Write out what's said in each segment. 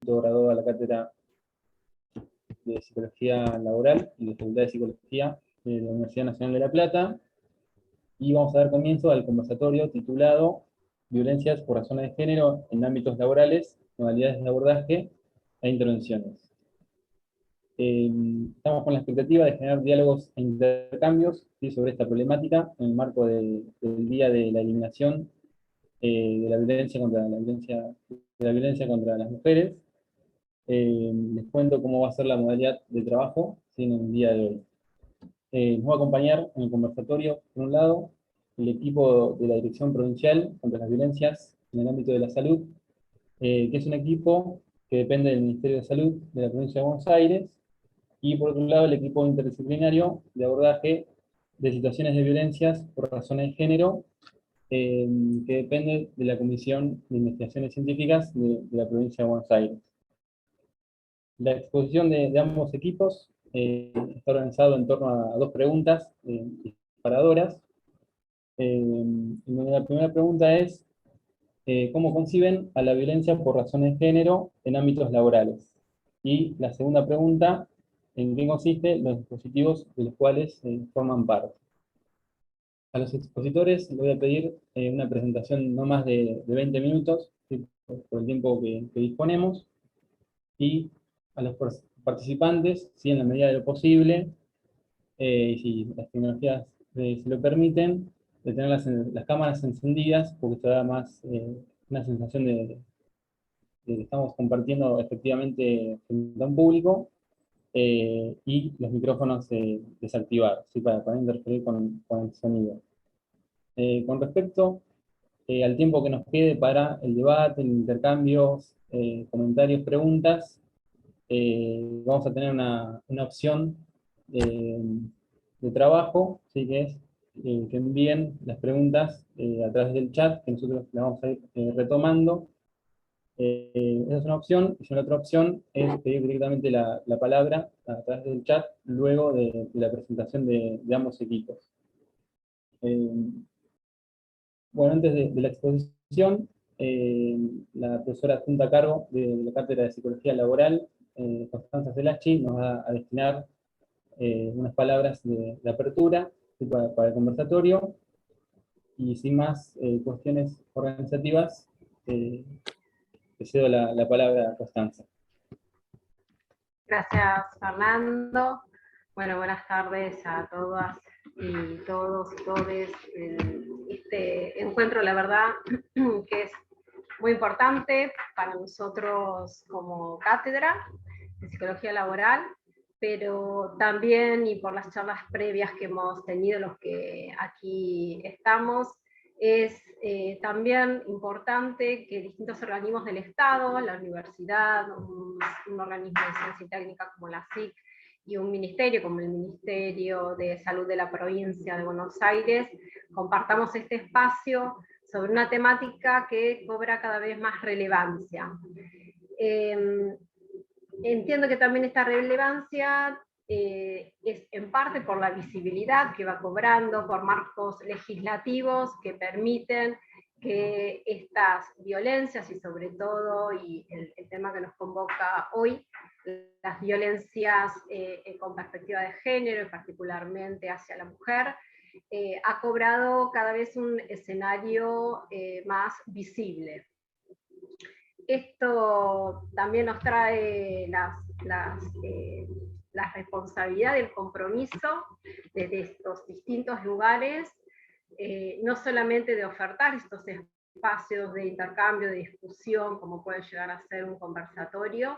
graduado a la cátedra de Psicología Laboral y de Facultad de Psicología de la Universidad Nacional de La Plata, y vamos a dar comienzo al conversatorio titulado Violencias por razones de género en ámbitos laborales, modalidades de abordaje e intervenciones. Estamos con la expectativa de generar diálogos e intercambios, ¿sí?, sobre esta problemática en el marco del Día de la Eliminación de la violencia contra las mujeres. Les cuento cómo va a ser la modalidad de trabajo, ¿sí?, en el día de hoy. Nos va a acompañar en el conversatorio, por un lado, el equipo de la Dirección Provincial contra las Violencias en el ámbito de la salud, que es un equipo que depende del Ministerio de Salud de la Provincia de Buenos Aires, y por otro lado el equipo interdisciplinario de abordaje de situaciones de violencias por razones de género, que depende de la Comisión de Investigaciones Científicas de la Provincia de Buenos Aires. La exposición de ambos equipos está organizado en torno a dos preguntas disparadoras. La primera pregunta es: ¿cómo conciben a la violencia por razones de género en ámbitos laborales? Y la segunda pregunta: ¿en qué consisten los dispositivos de los cuales forman parte? A los expositores les voy a pedir una presentación no más de 20 minutos, ¿sí?, por el tiempo que disponemos, y a los participantes, ¿sí?, en la medida de lo posible, y si las tecnologías se lo permiten, de tener las cámaras encendidas, porque esto da más una sensación de que estamos compartiendo efectivamente frente a un público, y los micrófonos desactivados, ¿sí?, para interferir con el sonido. Con respecto al tiempo que nos quede para el debate, el intercambio, comentarios, preguntas, vamos a tener una opción de trabajo, ¿sí?, que es que envíen las preguntas a través del chat, que nosotros las vamos a ir retomando. Esa es una opción, y la otra opción es pedir directamente la palabra a través del chat luego de la presentación de ambos equipos. Bueno, antes de la exposición, la profesora adjunta a cargo de la Cátedra de Psicología Laboral, Constanza Selachi, nos va a destinar unas palabras de apertura, ¿sí?, para el conversatorio, y sin más cuestiones organizativas, te cedo la palabra a Constanza. Gracias, Fernando. Bueno, buenas tardes a todas y todos y todes. Este encuentro, la verdad, que es muy importante para nosotros como cátedra de Psicología Laboral, pero también, y por las charlas previas que hemos tenido los que aquí estamos, es también importante que distintos organismos del Estado, la universidad, un organismo de ciencia y técnica como la SIC, y un ministerio como el Ministerio de Salud de la Provincia de Buenos Aires, compartamos este espacio sobre una temática que cobra cada vez más relevancia. Entiendo que también esta relevancia es en parte por la visibilidad que va cobrando, por marcos legislativos que permiten que estas violencias, y sobre todo, y el tema que nos convoca hoy, las violencias con perspectiva de género, y particularmente hacia la mujer, ha cobrado cada vez un escenario más visible. Esto también nos trae la responsabilidad y el compromiso desde estos distintos lugares, no solamente de ofertar estos espacios de intercambio, de discusión, como puede llegar a ser un conversatorio,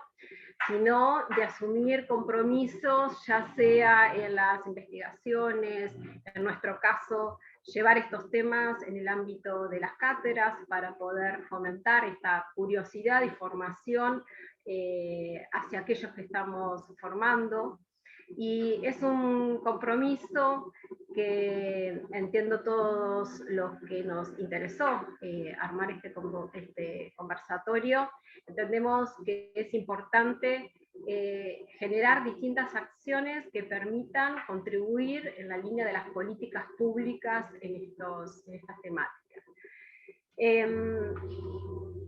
sino de asumir compromisos, ya sea en las investigaciones, en nuestro caso, llevar estos temas en el ámbito de las cátedras para poder fomentar esta curiosidad y formación hacia aquellos que estamos formando. Y es un compromiso que entiendo todos los que nos interesó armar este conversatorio, entendemos que es importante generar distintas acciones que permitan contribuir en la línea de las políticas públicas en estas temáticas.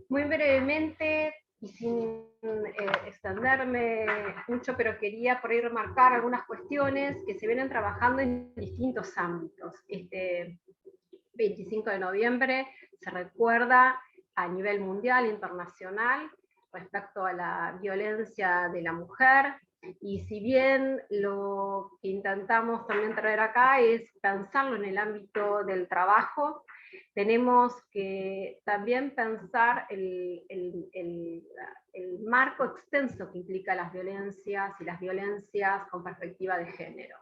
Muy brevemente, y sin extenderme mucho, pero quería por ahí remarcar algunas cuestiones que se vienen trabajando en distintos ámbitos. Este 25 de noviembre se recuerda a nivel mundial, internacional, respecto a la violencia de la mujer, y si bien lo que intentamos también traer acá es pensarlo en el ámbito del trabajo, tenemos que también pensar el marco extenso que implica las violencias y las violencias con perspectiva de género.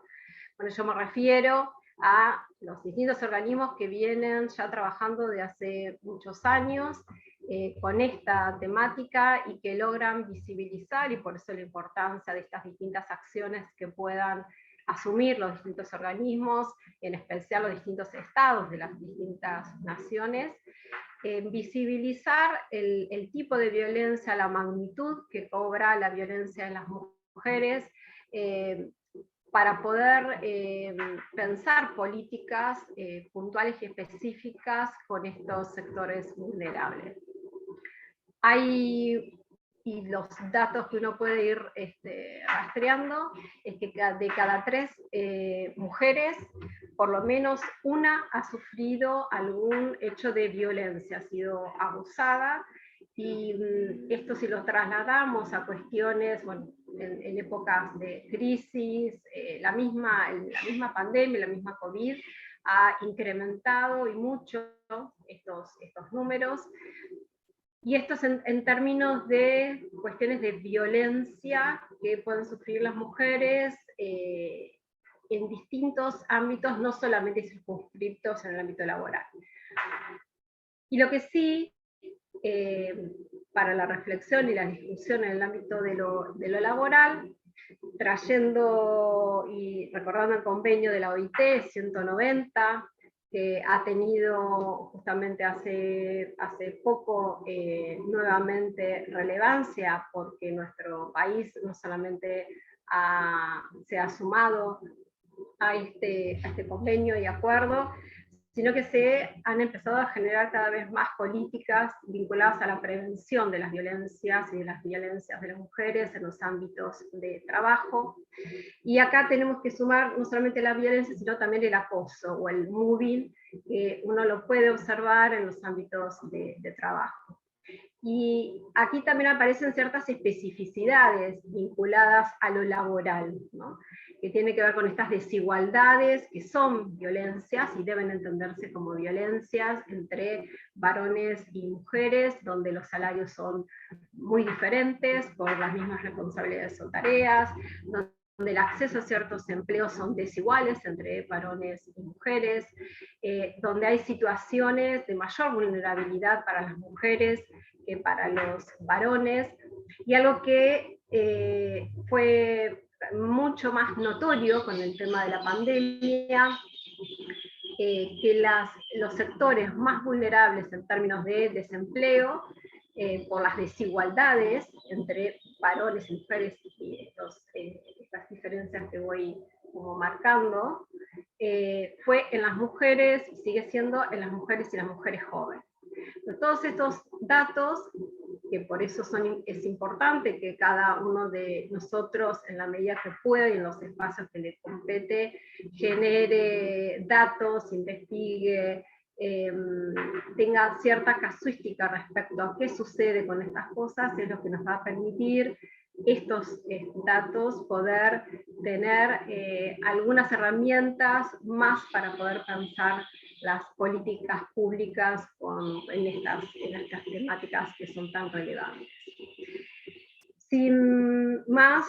Bueno, yo me refiero a los distintos organismos que vienen ya trabajando de hace muchos años con esta temática y que logran visibilizar, y por eso la importancia de estas distintas acciones que puedan asumir los distintos organismos, en especial los distintos estados de las distintas naciones, visibilizar el tipo de violencia, la magnitud que cobra la violencia en las mujeres, para poder pensar políticas puntuales y específicas con estos sectores vulnerables. Y los datos que uno puede ir rastreando, es que de cada 3 mujeres, por lo menos una ha sufrido algún hecho de violencia, ha sido abusada, y esto si lo trasladamos a cuestiones, bueno, en épocas de crisis, la misma pandemia, la misma COVID, ha incrementado y mucho estos números. Y esto es en términos de cuestiones de violencia que pueden sufrir las mujeres en distintos ámbitos, no solamente circunscriptos en el ámbito laboral. Y lo que sí, para la reflexión y la discusión en el ámbito de lo laboral, trayendo y recordando el convenio de la OIT 190, que ha tenido justamente hace poco nuevamente relevancia, porque nuestro país no solamente se ha sumado a este convenio y acuerdo, sino que se han empezado a generar cada vez más políticas vinculadas a la prevención de las violencias y de las violencias de las mujeres en los ámbitos de trabajo. Y acá tenemos que sumar no solamente la violencia, sino también el acoso o el mobbing, que uno lo puede observar en los ámbitos de trabajo. Y aquí también aparecen ciertas especificidades vinculadas a lo laboral, ¿no? Que tiene que ver con estas desigualdades que son violencias y deben entenderse como violencias entre varones y mujeres, donde los salarios son muy diferentes por las mismas responsabilidades o tareas, donde el acceso a ciertos empleos son desiguales entre varones y mujeres, donde hay situaciones de mayor vulnerabilidad para las mujeres que para los varones, y algo que fue mucho más notorio con el tema de la pandemia, que los sectores más vulnerables en términos de desempleo, por las desigualdades entre varones y mujeres y estas diferencias que voy como marcando, fue en las mujeres, y sigue siendo en las mujeres y las mujeres jóvenes. Pero todos estos datos, que por eso es importante que cada uno de nosotros, en la medida que pueda y en los espacios que le compete, genere datos, investigue, tenga cierta casuística respecto a qué sucede con estas cosas, es lo que nos va a permitir estos datos poder tener algunas herramientas más para poder pensar las políticas públicas en estas temáticas que son tan relevantes. Sin más,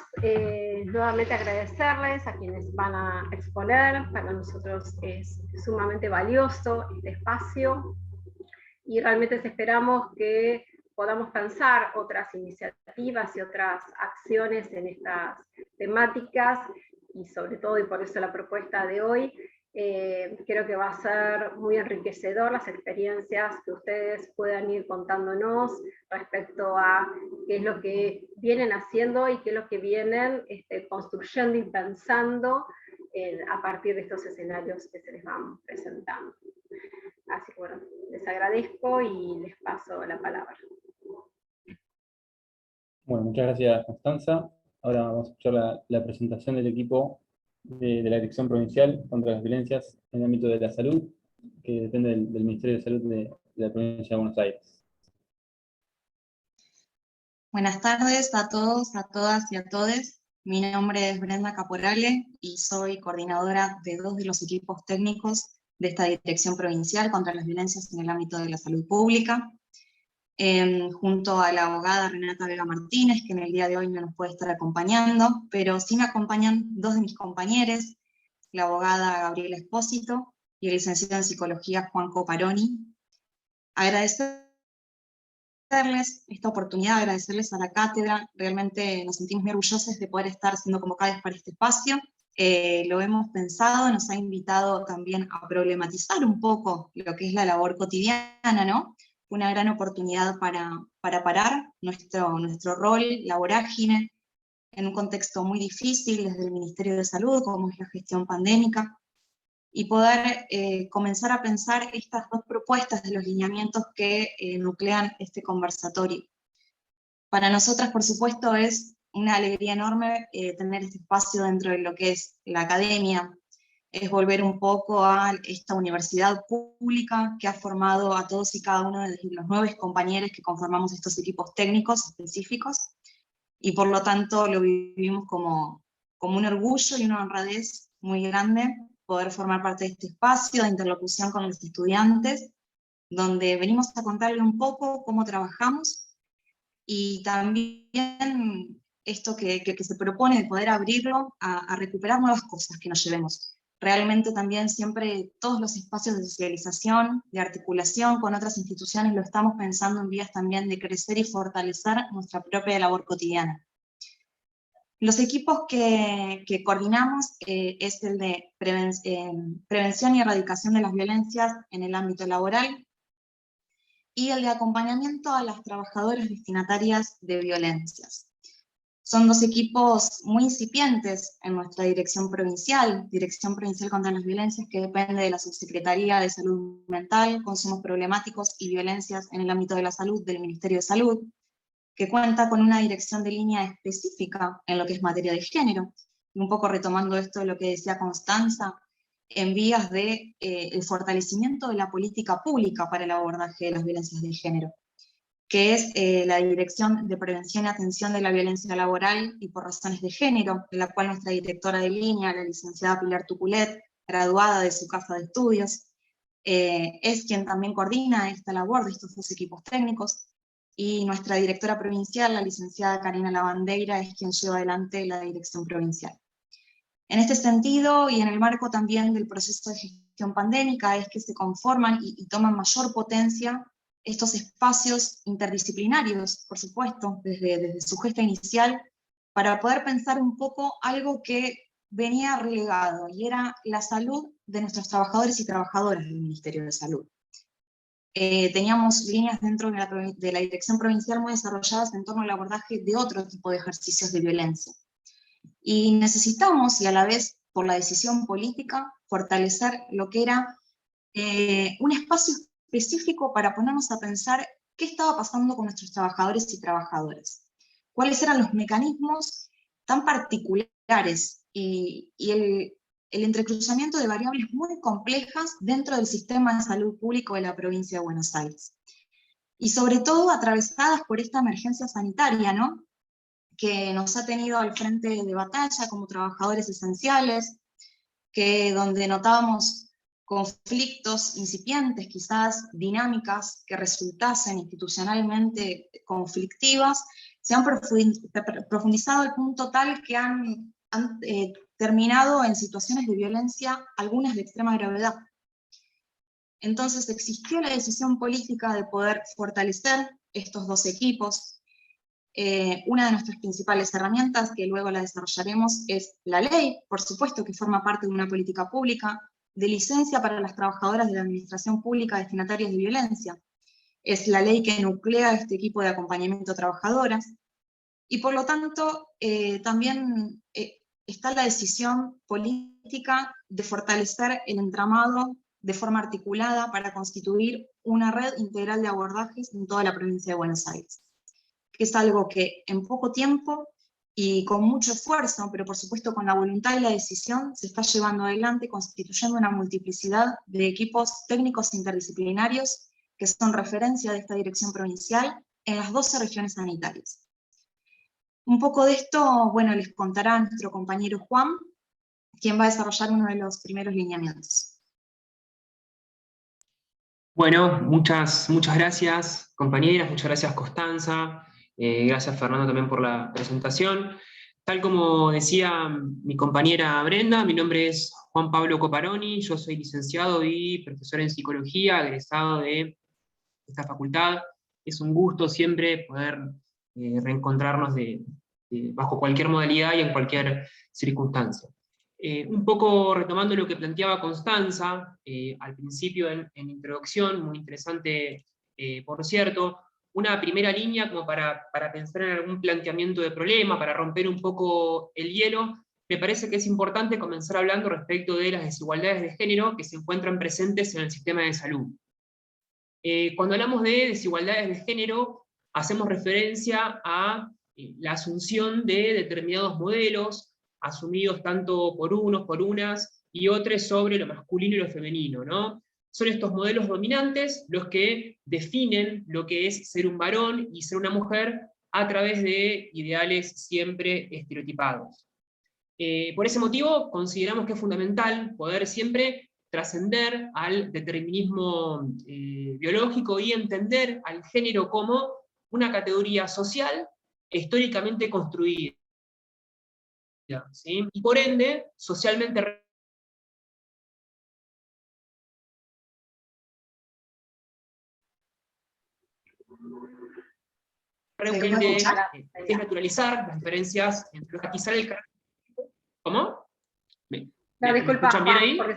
nuevamente agradecerles a quienes van a exponer. Para nosotros es sumamente valioso este espacio, y realmente esperamos que podamos pensar otras iniciativas y otras acciones en estas temáticas, y sobre todo, y por eso la propuesta de hoy, creo que va a ser muy enriquecedor las experiencias que ustedes puedan ir contándonos respecto a qué es lo que vienen haciendo y qué es lo que vienen construyendo y pensando a partir de estos escenarios que se les van presentando. Así que bueno, les agradezco y les paso la palabra. Bueno, muchas gracias, Constanza. Ahora vamos a escuchar la presentación del equipo de la Dirección Provincial contra las Violencias en el ámbito de la salud, que depende del Ministerio de Salud de la Provincia de Buenos Aires. Buenas tardes a todos, a todas y a todes. Mi nombre es Brenda Caporale y soy coordinadora de 2 de los equipos técnicos de esta Dirección Provincial contra las Violencias en el ámbito de la salud pública, junto a la abogada Renata Vega Martínez, que en el día de hoy no nos puede estar acompañando, pero sí me acompañan 2 de mis compañeros, la abogada Gabriela Espósito y el licenciado en Psicología Juan Coparoni. Agradecerles esta oportunidad, agradecerles a la cátedra, realmente nos sentimos muy orgullosos de poder estar siendo convocados para este espacio. Lo hemos pensado, nos ha invitado también a problematizar un poco lo que es la labor cotidiana, ¿no? Una gran oportunidad para parar nuestro rol, la vorágine, en un contexto muy difícil desde el Ministerio de Salud, como es la gestión pandémica, y poder comenzar a pensar estas 2 propuestas de los lineamientos que nuclean este conversatorio. Para nosotras, por supuesto, es una alegría enorme tener este espacio dentro de lo que es la academia, es volver un poco a esta universidad pública que ha formado a todos y cada uno de los 9 compañeros que conformamos estos equipos técnicos específicos, y por lo tanto lo vivimos como un orgullo y una honradez muy grande poder formar parte de este espacio de interlocución con los estudiantes, donde venimos a contarle un poco cómo trabajamos, y también esto que se propone de poder abrirlo a recuperar nuevas cosas que nos llevemos. Realmente también siempre todos los espacios de socialización, de articulación con otras instituciones, lo estamos pensando en vías también de crecer y fortalecer nuestra propia labor cotidiana. Los equipos que coordinamos es el de prevención y erradicación de las violencias en el ámbito laboral, y el de acompañamiento a las trabajadoras destinatarias de violencias. Son 2 equipos muy incipientes en nuestra Dirección Provincial contra las Violencias, que depende de la Subsecretaría de Salud Mental, Consumos Problemáticos y Violencias en el ámbito de la salud del Ministerio de Salud, que cuenta con una dirección de línea específica en lo que es materia de género. Y un poco retomando esto de lo que decía Constanza, en vías de el fortalecimiento de la política pública para el abordaje de las violencias de género, que es la Dirección de Prevención y Atención de la Violencia Laboral y por Razones de Género, en la cual nuestra directora de línea, la licenciada Pilar Tuculet, graduada de su casa de estudios, es quien también coordina esta labor de estos 2 equipos técnicos, y nuestra directora provincial, la licenciada Karina Lavandeira, es quien lleva adelante la dirección provincial. En este sentido, y en el marco también del proceso de gestión pandémica, es que se conforman y toman mayor potencia estos espacios interdisciplinarios, por supuesto, desde su gesta inicial, para poder pensar un poco algo que venía relegado, y era la salud de nuestros trabajadores y trabajadoras del Ministerio de Salud. Teníamos líneas dentro de la Dirección Provincial muy desarrolladas en torno al abordaje de otro tipo de ejercicios de violencia. Y necesitamos, y a la vez por la decisión política, fortalecer lo que era un espacio específico para ponernos a pensar qué estaba pasando con nuestros trabajadores y trabajadoras, cuáles eran los mecanismos tan particulares y el entrecruzamiento de variables muy complejas dentro del sistema de salud público de la provincia de Buenos Aires. Y sobre todo atravesadas por esta emergencia sanitaria, ¿no?, que nos ha tenido al frente de batalla como trabajadores esenciales, donde notábamos conflictos incipientes, quizás dinámicas que resultasen institucionalmente conflictivas, se han profundizado al punto tal que han terminado en situaciones de violencia, algunas de extrema gravedad. Entonces existió la decisión política de poder fortalecer estos 2 equipos. Una de nuestras principales herramientas, que luego la desarrollaremos, es la ley, por supuesto que forma parte de una política pública, de licencia para las trabajadoras de la administración pública destinatarias de violencia. Es la ley que nuclea este equipo de acompañamiento a trabajadoras, y por lo tanto también está la decisión política de fortalecer el entramado de forma articulada para constituir una red integral de abordajes en toda la provincia de Buenos Aires. que es algo que en poco tiempo y con mucho esfuerzo, pero por supuesto con la voluntad y la decisión, se está llevando adelante constituyendo una multiplicidad de equipos técnicos interdisciplinarios que son referencia de esta dirección provincial en las 12 regiones sanitarias. Un poco de esto, bueno, les contará nuestro compañero Juan, quien va a desarrollar uno de los primeros lineamientos. Bueno, muchas gracias, compañeras, muchas gracias, Constanza, gracias, Fernando, también por la presentación. Tal como decía mi compañera Brenda, mi nombre es Juan Pablo Coparoni, yo soy licenciado y profesor en psicología, egresado de esta facultad. Es un gusto siempre poder reencontrarnos bajo cualquier modalidad y en cualquier circunstancia. Un poco retomando lo que planteaba Constanza al principio en introducción, muy interesante por cierto, una primera línea como para pensar en algún planteamiento de problema, para romper un poco el hielo. Me parece que es importante comenzar hablando respecto de las desigualdades de género que se encuentran presentes en el sistema de salud. Cuando hablamos de desigualdades de género, hacemos referencia a la asunción de determinados modelos, asumidos tanto por unos, por unas, y otros sobre lo masculino y lo femenino, ¿no? Son estos modelos dominantes los que definen lo que es ser un varón y ser una mujer a través de ideales siempre estereotipados. Por ese motivo, consideramos que es fundamental poder siempre trascender al determinismo biológico y entender al género como una categoría social históricamente construida, ¿sí? Y por ende, socialmente desnaturalizar las diferencias entre quizá el carácter. ¿Cómo? No, disculpa, escuchan bien ahí? porque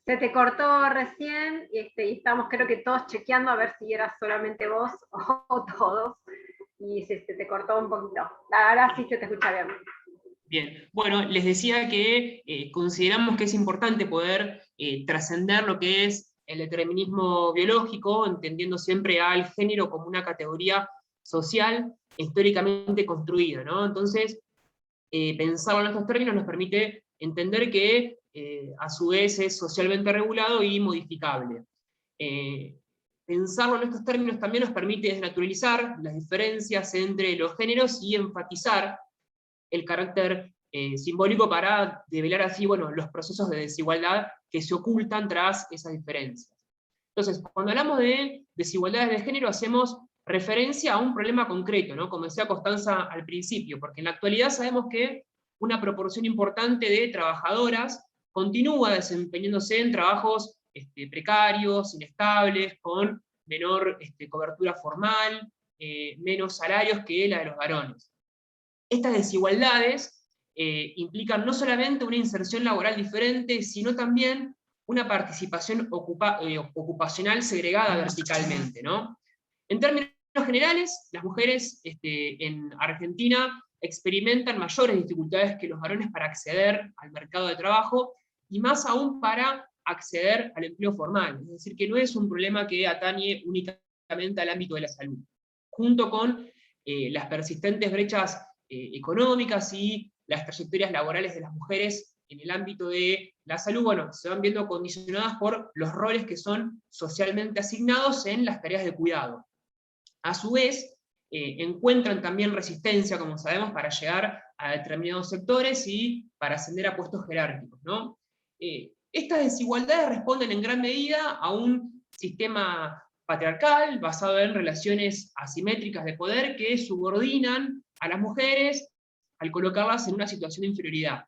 se te cortó recién y estamos creo que todos chequeando a ver si eras solamente vos o todos, y se te cortó un poquito. Ahora sí se te escucha bien. Bien, bueno, les decía que consideramos que es importante poder trascender lo que es el determinismo biológico, entendiendo siempre al género como una categoría social históricamente construida, ¿no? Entonces, pensarlo en estos términos nos permite entender que a su vez es socialmente regulado y modificable. Pensarlo en estos términos también nos permite desnaturalizar las diferencias entre los géneros y enfatizar el carácter simbólico para develar así, bueno, los procesos de desigualdad que se ocultan tras esas diferencias. Entonces, cuando hablamos de desigualdades de género, hacemos referencia a un problema concreto, ¿no? Como decía Constanza al principio, porque en la actualidad sabemos que una proporción importante de trabajadoras continúa desempeñándose en trabajos precarios, inestables, con menor cobertura formal, menos salarios que la de los varones. Estas desigualdades implican no solamente una inserción laboral diferente, sino también una participación ocupacional segregada verticalmente, ¿no? En términos generales, las mujeres en Argentina experimentan mayores dificultades que los varones para acceder al mercado de trabajo, y más aún para acceder al empleo formal. Es decir, que no es un problema que atañe únicamente al ámbito de la salud. Junto con las persistentes brechas económicas y las trayectorias laborales de las mujeres en el ámbito de la salud, bueno, se van viendo condicionadas por los roles que son socialmente asignados en las tareas de cuidado. A su vez, encuentran también resistencia, como sabemos, para llegar a determinados sectores y para ascender a puestos jerárquicos, ¿no? Estas desigualdades responden en gran medida a un sistema patriarcal basado en relaciones asimétricas de poder que subordinan a las mujeres al colocarlas en una situación de inferioridad.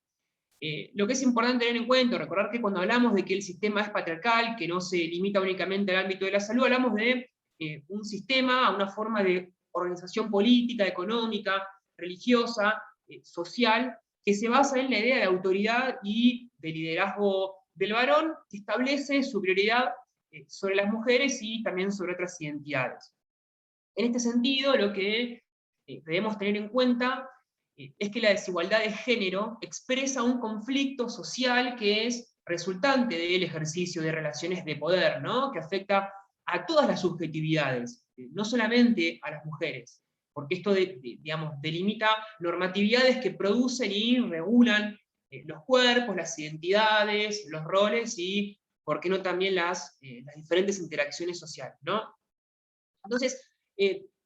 Lo que es importante tener en cuenta, recordar que cuando hablamos de que el sistema es patriarcal, que no se limita únicamente al ámbito de la salud, hablamos de un sistema, una forma de organización política, económica, religiosa, social, que se basa en la idea de autoridad y de liderazgo del varón, que establece superioridad sobre las mujeres y también sobre otras identidades. En este sentido, lo que debemos tener en cuenta es que la desigualdad de género expresa un conflicto social que es resultante del ejercicio de relaciones de poder, ¿no? Que afecta a todas las subjetividades, no solamente a las mujeres. porque esto digamos, delimita normatividades que producen y regulan los cuerpos, las identidades, los roles y, ¿por qué no, también las diferentes interacciones sociales, ¿no? Entonces,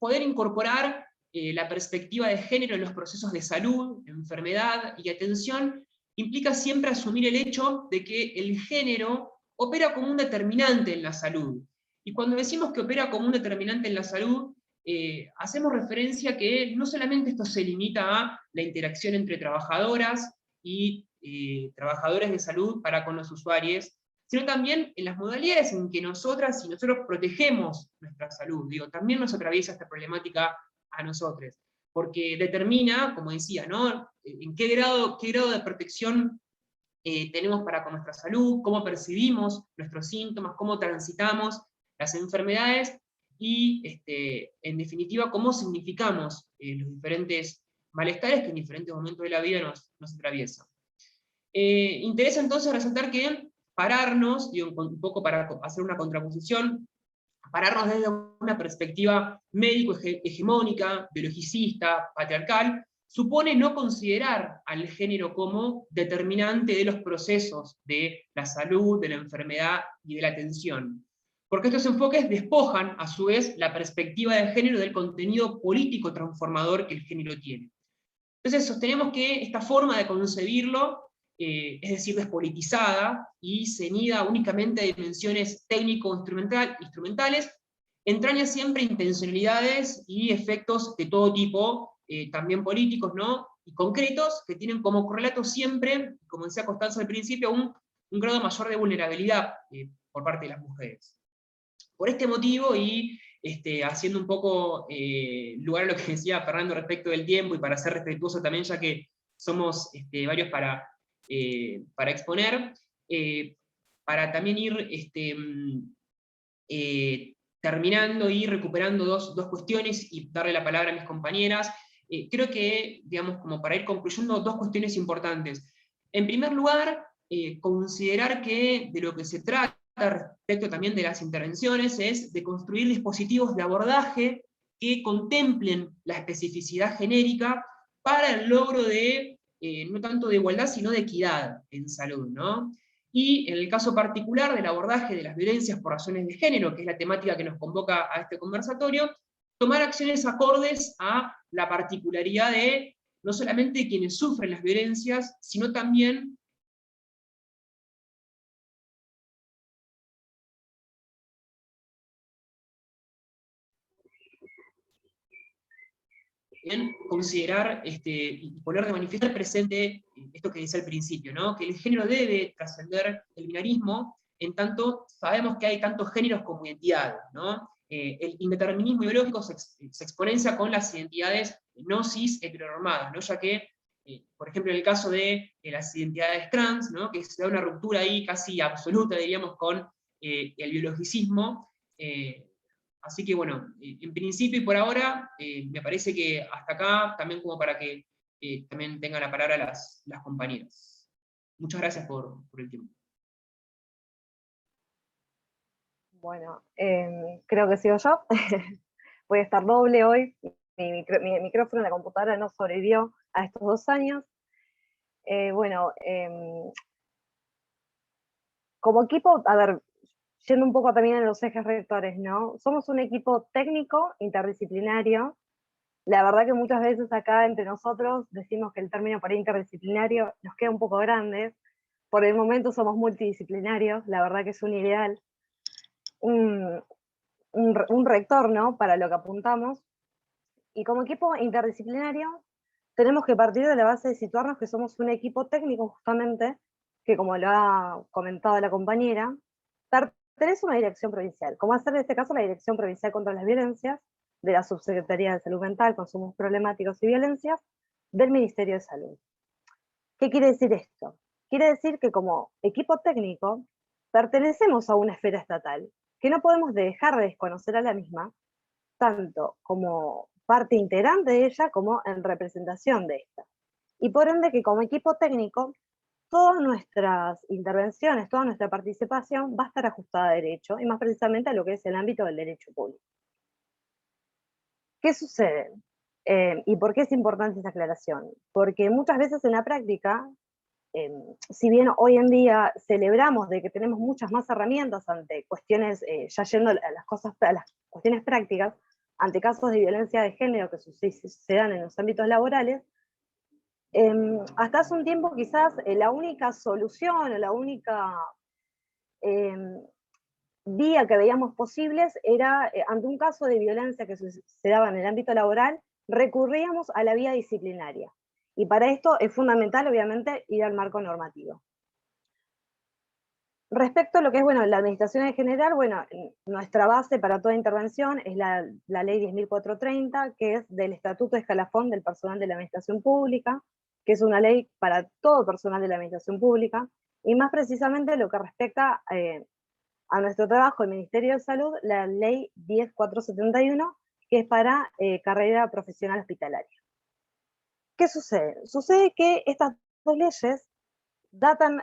poder incorporar la perspectiva de género en los procesos de salud, enfermedad y atención implica siempre asumir el hecho de que el género opera como un determinante en la salud. Y cuando decimos que opera como un determinante en la salud, hacemos referencia a que no solamente esto se limita a la interacción entre trabajadoras y trabajadores de salud para con los usuarios, sino también en las modalidades en que nosotras y nosotros protegemos nuestra salud. Digo, también nos atraviesa esta problemática a nosotros, porque determina, como decía, ¿no? En qué grado de protección tenemos para con nuestra salud, cómo percibimos nuestros síntomas, cómo transitamos las enfermedades, y en definitiva, cómo significamos los diferentes malestares que en diferentes momentos de la vida nos atraviesan. Interesa entonces resaltar que pararnos, digo, un poco para hacer una contraposición, pararnos desde una perspectiva médico-hegemónica, biologicista, patriarcal, supone no considerar al género como determinante de los procesos de la salud, de la enfermedad y de la atención. Porque estos enfoques despojan, a su vez, la perspectiva de género del contenido político transformador que el género tiene. Entonces sostenemos que esta forma de concebirlo, es decir, despolitizada y ceñida únicamente a dimensiones técnico-instrumentales, entraña siempre intencionalidades y efectos de todo tipo, también políticos, ¿no? Y concretos, que tienen como correlato siempre, como decía Constanza al principio, un grado mayor de vulnerabilidad por parte de las mujeres. Por este motivo, y haciendo un poco lugar a lo que decía Fernando respecto del tiempo, y para ser respetuoso también, ya que somos varios para exponer, para también ir terminando y recuperando dos cuestiones y darle la palabra a mis compañeras, creo que, digamos, como para ir concluyendo, dos cuestiones importantes. En primer lugar, considerar que de lo que se trata respecto también de las intervenciones es de construir dispositivos de abordaje que contemplen la especificidad genérica para el logro de, no tanto de igualdad, sino de equidad en salud, ¿no? Y en el caso particular del abordaje de las violencias por razones de género, que es la temática que nos convoca a este conversatorio, tomar acciones acordes a la particularidad de no solamente quienes sufren las violencias, sino también en considerar y poner de manifiesto presente esto que decía al principio, ¿no? Que el género debe trascender el binarismo, en tanto sabemos que hay tantos géneros como identidades, ¿no? El indeterminismo biológico se exponencia con las identidades no cis heteronormadas, ¿no? Ya que, por ejemplo, en el caso de las identidades trans, ¿no? Que se da una ruptura ahí casi absoluta, diríamos, con el biologicismo. Así que bueno, en principio y por ahora, me parece que hasta acá, también como para que también tengan la palabra las compañeras. Muchas gracias por el tiempo. Bueno, creo que sigo yo. Voy a estar doble hoy. Mi micrófono en la computadora no sobrevivió a estos 2 años. Como equipo, a ver, yendo un poco también a los ejes rectores, ¿no? Somos un equipo técnico, interdisciplinario. La verdad que muchas veces acá entre nosotros decimos que el término para interdisciplinario nos queda un poco grande. Por el momento somos multidisciplinarios, la verdad que es un ideal, un rector, ¿no? Para lo que apuntamos. Y como equipo interdisciplinario tenemos que partir de la base de situarnos que somos un equipo técnico justamente, que como lo ha comentado la compañera, pertenece a una dirección provincial, como hacer en este caso la Dirección Provincial contra las Violencias, de la Subsecretaría de Salud Mental, Consumos Problemáticos y Violencias, del Ministerio de Salud. ¿Qué quiere decir esto? Quiere decir que como equipo técnico pertenecemos a una esfera estatal, que no podemos dejar de desconocer a la misma, tanto como parte integrante de ella como en representación de esta. Y por ende que como equipo técnico, todas nuestras intervenciones, toda nuestra participación va a estar ajustada a derecho, y más precisamente a lo que es el ámbito del derecho público. ¿Qué sucede? ¿Y por qué es importante esta aclaración? Porque muchas veces en la práctica, si bien hoy en día celebramos de que tenemos muchas más herramientas ante cuestiones, ya yendo a a las cuestiones prácticas, ante casos de violencia de género que se dan en los ámbitos laborales, hasta hace un tiempo quizás la única solución o la única vía que veíamos posibles era, ante un caso de violencia que se daba en el ámbito laboral, recurríamos a la vía disciplinaria. Y para esto es fundamental, obviamente, ir al marco normativo. Respecto a lo que es, bueno, la administración en general, bueno, nuestra base para toda intervención es la ley 10.430, que es del Estatuto de Escalafón del Personal de la Administración Pública, que es una ley para todo personal de la Administración Pública, y más precisamente lo que respecta a nuestro trabajo, el Ministerio de Salud, la ley 10.471, que es para carrera profesional hospitalaria. ¿Qué sucede? Sucede que estas dos leyes datan,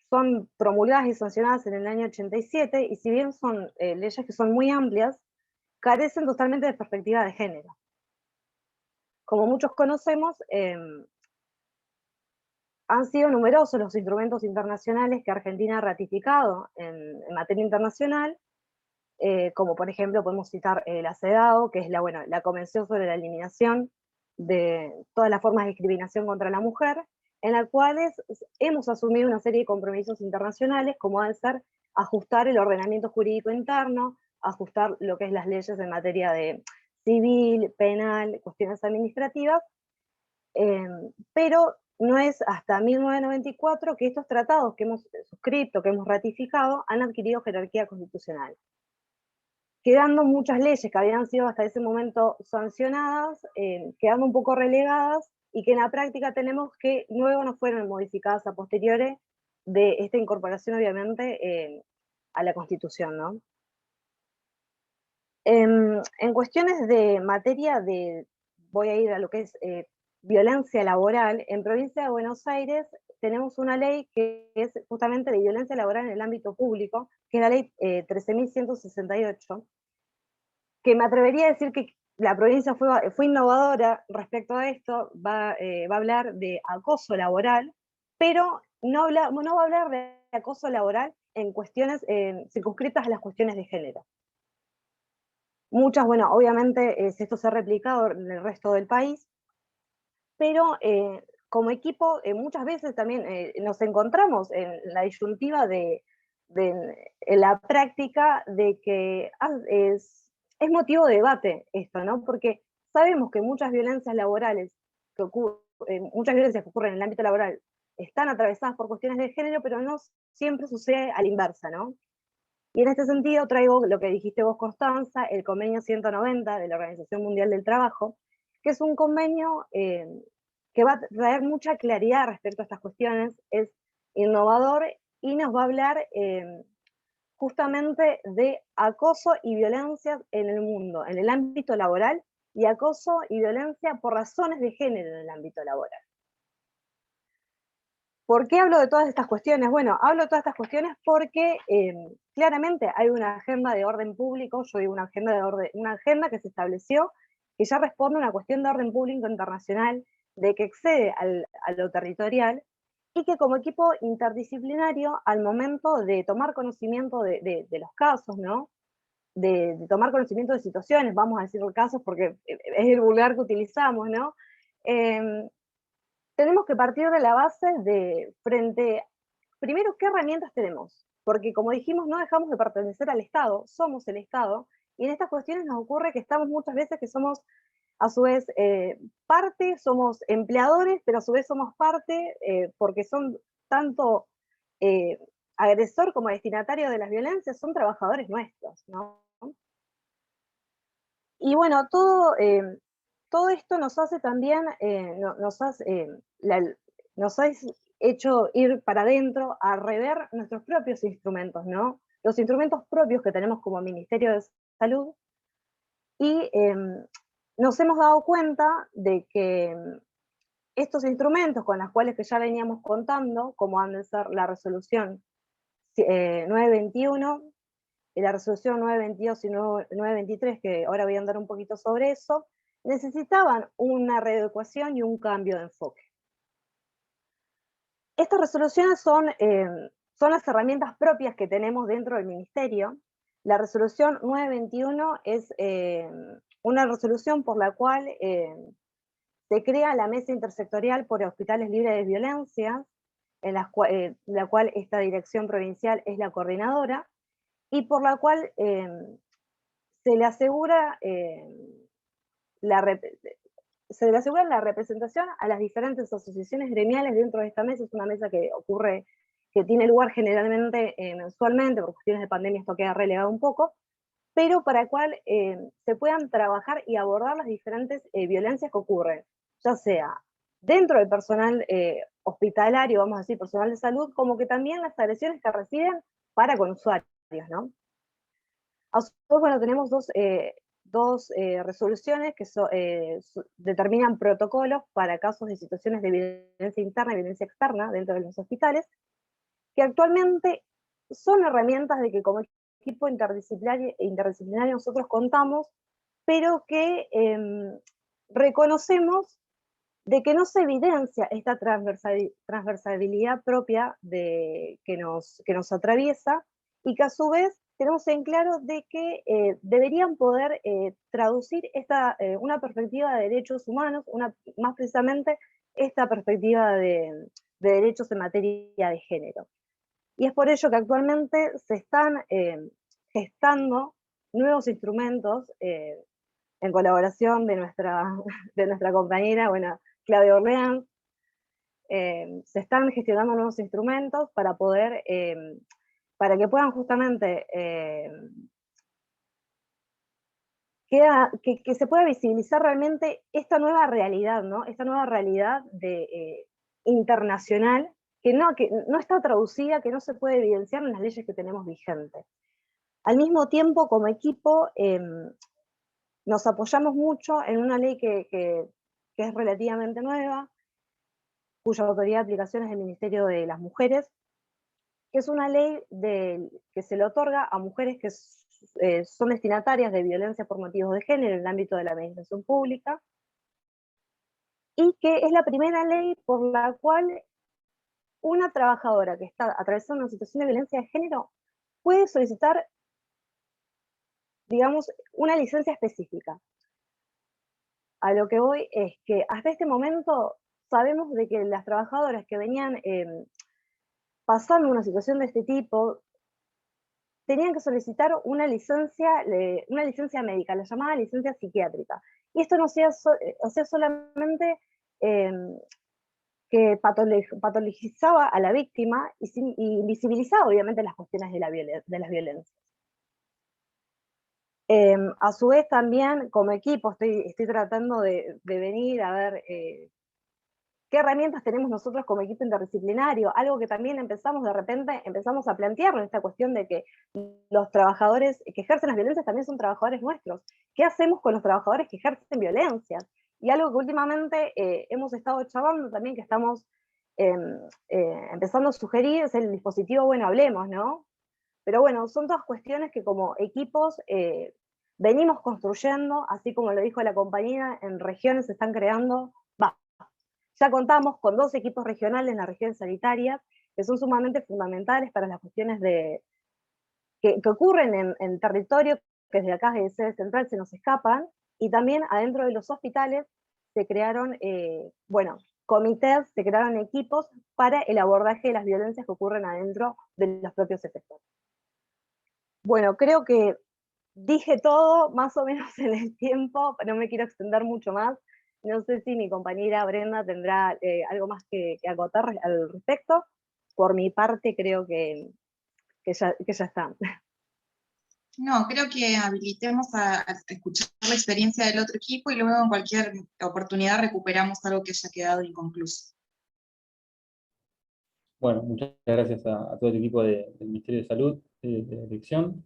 son promulgadas y sancionadas en el año 87, y si bien son leyes que son muy amplias, carecen totalmente de perspectiva de género. Como muchos conocemos, han sido numerosos los instrumentos internacionales que Argentina ha ratificado en materia internacional, como por ejemplo podemos citar la CEDAW, que es la Convención sobre la Eliminación de todas las formas de discriminación contra la mujer, en la cual hemos asumido una serie de compromisos internacionales, como debe ser ajustar el ordenamiento jurídico interno, ajustar lo que es las leyes en materia de civil, penal, cuestiones administrativas, pero no es hasta 1994 que estos tratados que hemos suscrito, que hemos ratificado, han adquirido jerarquía constitucional, quedando muchas leyes que habían sido hasta ese momento sancionadas, quedando un poco relegadas, y que en la práctica tenemos que luego no fueron modificadas a posteriores de esta incorporación, obviamente, a la Constitución, ¿no? En cuestiones de materia voy a ir a lo que es violencia laboral, en provincia de Buenos Aires tenemos una ley que es justamente de violencia laboral en el ámbito público, que es la ley 13.168, que me atrevería a decir que la provincia fue innovadora respecto a esto, va a hablar de acoso laboral, pero no va a hablar de acoso laboral en cuestiones circunscritas a las cuestiones de género. Muchas, bueno, obviamente esto se ha replicado en el resto del país, pero como equipo muchas veces también nos encontramos en la disyuntiva en la práctica de que es motivo de debate esto, ¿no? Porque sabemos que muchas violencias laborales muchas violencias que ocurren en el ámbito laboral están atravesadas por cuestiones de género, pero no siempre sucede a la inversa, ¿no? Y en este sentido traigo lo que dijiste vos, Constanza, el convenio 190 de la Organización Mundial del Trabajo, que es un convenio que va a traer mucha claridad respecto a estas cuestiones, es innovador y nos va a hablar justamente de acoso y violencia en el mundo, en el ámbito laboral, y acoso y violencia por razones de género en el ámbito laboral. ¿Por qué hablo de todas estas cuestiones? Bueno, hablo de todas estas cuestiones porque claramente hay una agenda de orden público, yo digo una agenda que se estableció, que ya responde a una cuestión de orden público internacional, de que excede a lo territorial, y que como equipo interdisciplinario, al momento de tomar conocimiento de los casos, ¿no? De tomar conocimiento de situaciones, vamos a decir casos porque es el vulgar que utilizamos, ¿no? Tenemos que partir de la base primero, ¿qué herramientas tenemos? Porque como dijimos, no dejamos de pertenecer al Estado, somos el Estado, y en estas cuestiones nos ocurre que estamos muchas veces que somos, a su vez, parte, somos empleadores, pero a su vez somos parte, porque son tanto agresor como destinatario de las violencias, son trabajadores nuestros, ¿no? Y bueno, todo esto nos hace también, nos ha hecho ir para adentro a rever nuestros propios instrumentos, ¿no? Los instrumentos propios que tenemos como Ministerio de Salud, y nos hemos dado cuenta de que estos instrumentos con los cuales que ya veníamos contando, como han de ser la resolución 921, y la resolución 922 y 923, que ahora voy a andar un poquito sobre eso, necesitaban una readecuación y un cambio de enfoque. Estas resoluciones son las herramientas propias que tenemos dentro del Ministerio. La resolución 921 es una resolución por la cual se crea la Mesa Intersectorial por Hospitales Libres de Violencia, en la cual esta dirección provincial es la coordinadora, y por la cual se le asegura la representación a las diferentes asociaciones gremiales dentro de esta mesa. Es una mesa que tiene lugar generalmente mensualmente, por cuestiones de pandemia esto queda relegado un poco, pero para el cual se puedan trabajar y abordar las diferentes violencias que ocurren, ya sea dentro del personal hospitalario, vamos a decir, personal de salud, como que también las agresiones que reciben para con usuarios, ¿no? A su vez, bueno, tenemos dos resoluciones que determinan protocolos para casos de situaciones de violencia interna y violencia externa dentro de los hospitales, que actualmente son herramientas de que como equipo interdisciplinario nosotros contamos, pero que reconocemos de que no se evidencia esta transversalidad propia que nos atraviesa, y que a su vez tenemos en claro de que deberían poder traducir una perspectiva de derechos humanos, más precisamente esta perspectiva de derechos en materia de género. Y es por ello que actualmente se están gestando nuevos instrumentos en colaboración de nuestra compañera, bueno, Claudia Orleans. Se están gestionando nuevos instrumentos para que puedan justamente que se pueda visibilizar realmente esta nueva realidad, ¿no? Esta nueva realidad internacional que no está traducida, que no se puede evidenciar en las leyes que tenemos vigentes. Al mismo tiempo, como equipo, nos apoyamos mucho en una ley que es relativamente nueva, cuya autoridad de aplicación es del Ministerio de las Mujeres, que es una ley que se le otorga a mujeres que son destinatarias de violencia por motivos de género en el ámbito de la administración pública, y que es la primera ley por la cual una trabajadora que está atravesando una situación de violencia de género puede solicitar, digamos, una licencia específica. A lo que voy es que hasta este momento sabemos de que las trabajadoras que venían pasando una situación de este tipo tenían que solicitar una licencia médica, la llamada licencia psiquiátrica. Y esto no hacía solamente que patologizaba a la víctima y invisibilizaba obviamente las cuestiones de las violencias. A su vez también como equipo estoy tratando de venir a ver qué herramientas tenemos nosotros como equipo interdisciplinario, algo que también empezamos a plantearnos, esta cuestión de que los trabajadores que ejercen las violencias también son trabajadores nuestros. ¿Qué hacemos con los trabajadores que ejercen violencias? Y algo que últimamente hemos estado charlando también, que estamos empezando a sugerir, es el dispositivo Bueno Hablemos, ¿no? Pero bueno, son todas cuestiones que como equipos venimos construyendo, así como lo dijo la compañera, en regiones se están creando. Ya contamos con 2 equipos regionales en las regiones sanitarias, que son sumamente fundamentales para las cuestiones que ocurren en territorio, que desde acá, desde sede central, se nos escapan, y también adentro de los hospitales se crearon, comités, se crearon equipos para el abordaje de las violencias que ocurren adentro de los propios efectores. Bueno, creo que dije todo más o menos en el tiempo, no me quiero extender mucho más. No sé si mi compañera Brenda tendrá algo más que acotar al respecto. Por mi parte creo que ya está. No, creo que habilitemos a escuchar la experiencia del otro equipo y luego en cualquier oportunidad recuperamos algo que haya quedado inconcluso. Bueno, muchas gracias a todo el equipo del Ministerio de Salud, de la dirección.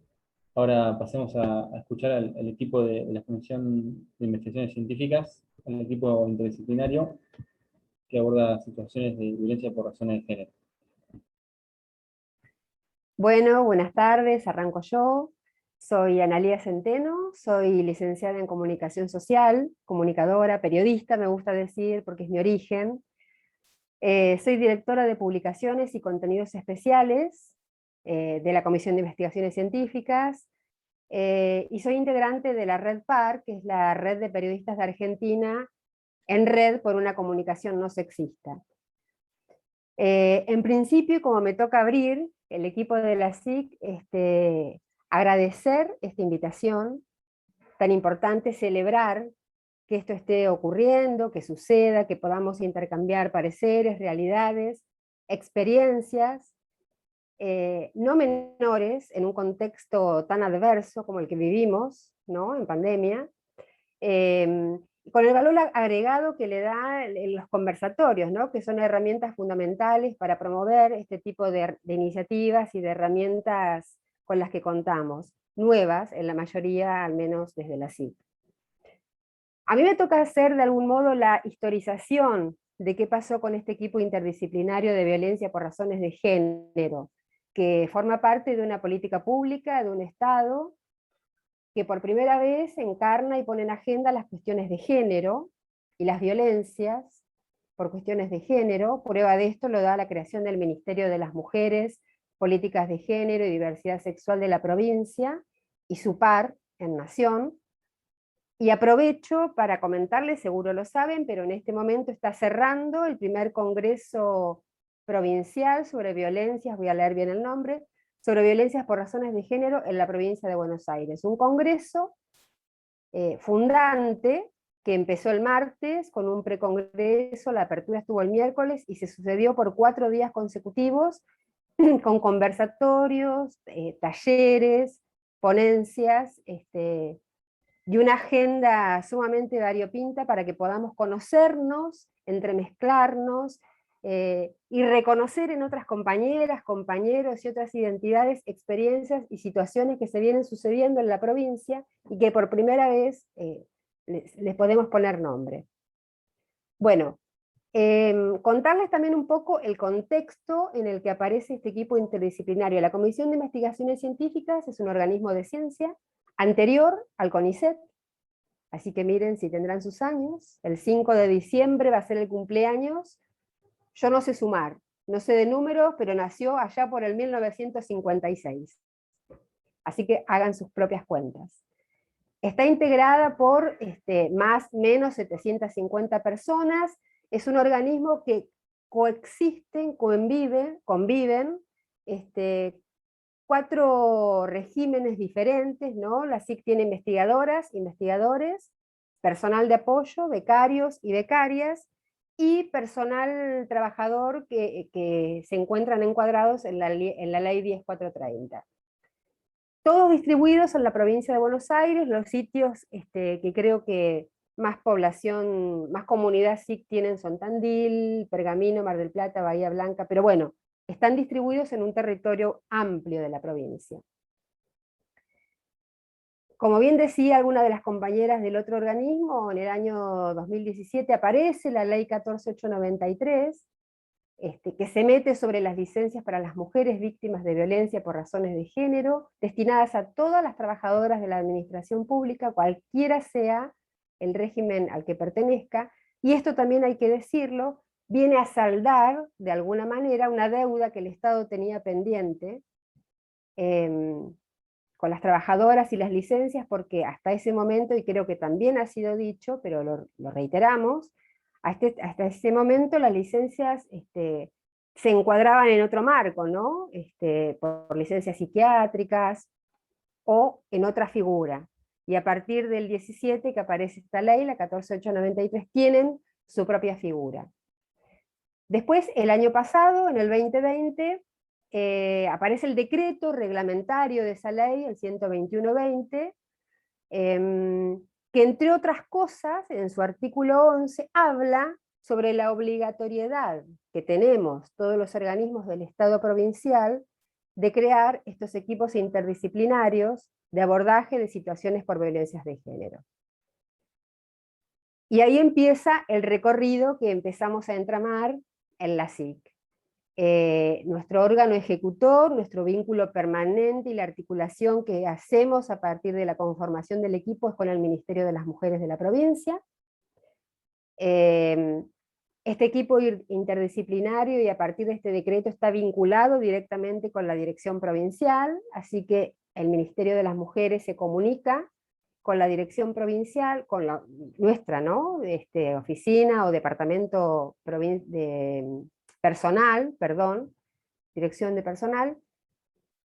Ahora pasemos a escuchar al equipo de la Comisión de Investigaciones Científicas, al equipo interdisciplinario que aborda situaciones de violencia por razones de género. Bueno, buenas tardes, arranco yo. Soy Analía Centeno, soy licenciada en Comunicación Social, comunicadora, periodista, me gusta decir, porque es mi origen. Soy directora de publicaciones y contenidos especiales de la Comisión de Investigaciones Científicas, y soy integrante de la Red PAR, que es la red de periodistas de Argentina en red por una comunicación no sexista. En principio, como me toca abrir el equipo de la SIC, agradecer esta invitación tan importante, celebrar que esto esté ocurriendo, que suceda, que podamos intercambiar pareceres, realidades, experiencias, no menores en un contexto tan adverso como el que vivimos, ¿no?, en pandemia, con el valor agregado que le da los conversatorios, ¿no?, que son herramientas fundamentales para promover este tipo de iniciativas y de herramientas con las que contamos, nuevas en la mayoría, al menos desde la SIC. A mí me toca hacer de algún modo la historización de qué pasó con este equipo interdisciplinario de violencia por razones de género, que forma parte de una política pública, de un Estado, que por primera vez encarna y pone en agenda las cuestiones de género y las violencias por cuestiones de género. Prueba de esto lo da la creación del Ministerio de las Mujeres, Políticas de Género y Diversidad Sexual de la provincia, y su par en Nación. Y aprovecho para comentarles, seguro lo saben, pero en este momento está cerrando el primer congreso provincial sobre violencias, voy a leer bien el nombre, sobre violencias por razones de género en la provincia de Buenos Aires. Un congreso fundante que empezó el martes con un precongreso, la apertura estuvo el miércoles y se sucedió por 4 días consecutivos con conversatorios, talleres, ponencias, y una agenda sumamente variopinta para que podamos conocernos, entremezclarnos, y reconocer en otras compañeras, compañeros y otras identidades, experiencias y situaciones que se vienen sucediendo en la provincia y que por primera vez les podemos poner nombre. Bueno, contarles también un poco el contexto en el que aparece este equipo interdisciplinario. La Comisión de Investigaciones Científicas es un organismo de ciencia anterior al CONICET, así que miren si tendrán sus años. El 5 de diciembre va a ser el cumpleaños. Yo no sé sumar, no sé de números, pero nació allá por el 1956. Así que hagan sus propias cuentas. Está integrada por más o menos 750 personas. Es un organismo que coexisten, conviven 4 regímenes diferentes, ¿no? La SIC tiene investigadoras, investigadores, personal de apoyo, becarios y becarias, y personal trabajador que se encuentran encuadrados en la ley 10430. Todos distribuidos en la provincia de Buenos Aires. Los sitios que creo que más población, más comunidad SIC tienen son Tandil, Pergamino, Mar del Plata, Bahía Blanca, pero bueno, están distribuidos en un territorio amplio de la provincia. Como bien decía alguna de las compañeras del otro organismo, en el año 2017 aparece la ley 14893, que se mete sobre las licencias para las mujeres víctimas de violencia por razones de género, destinadas a todas las trabajadoras de la administración pública, cualquiera sea el régimen al que pertenezca, y esto también hay que decirlo, viene a saldar de alguna manera una deuda que el Estado tenía pendiente con las trabajadoras y las licencias, porque hasta ese momento, y creo que también ha sido dicho, pero lo reiteramos, hasta ese momento las licencias se encuadraban en otro marco, ¿no? Por licencias psiquiátricas o en otra figura. Y a partir del 17 que aparece esta ley, la 14893, tienen su propia figura. Después, el año pasado, en el 2020, aparece el decreto reglamentario de esa ley, el 121-20, que entre otras cosas, en su artículo 11, habla sobre la obligatoriedad que tenemos todos los organismos del Estado provincial de crear estos equipos interdisciplinarios de abordaje de situaciones por violencias de género. Y ahí empieza el recorrido que empezamos a entramar en la SIC. nuestro órgano ejecutor, nuestro vínculo permanente y la articulación que hacemos a partir de la conformación del equipo es con el Ministerio de las Mujeres de la provincia. Este equipo interdisciplinario y a partir de este decreto está vinculado directamente con la dirección provincial, así que el Ministerio de las Mujeres se comunica con la dirección provincial, con nuestra, ¿no? Oficina o departamento de personal, perdón, dirección de personal,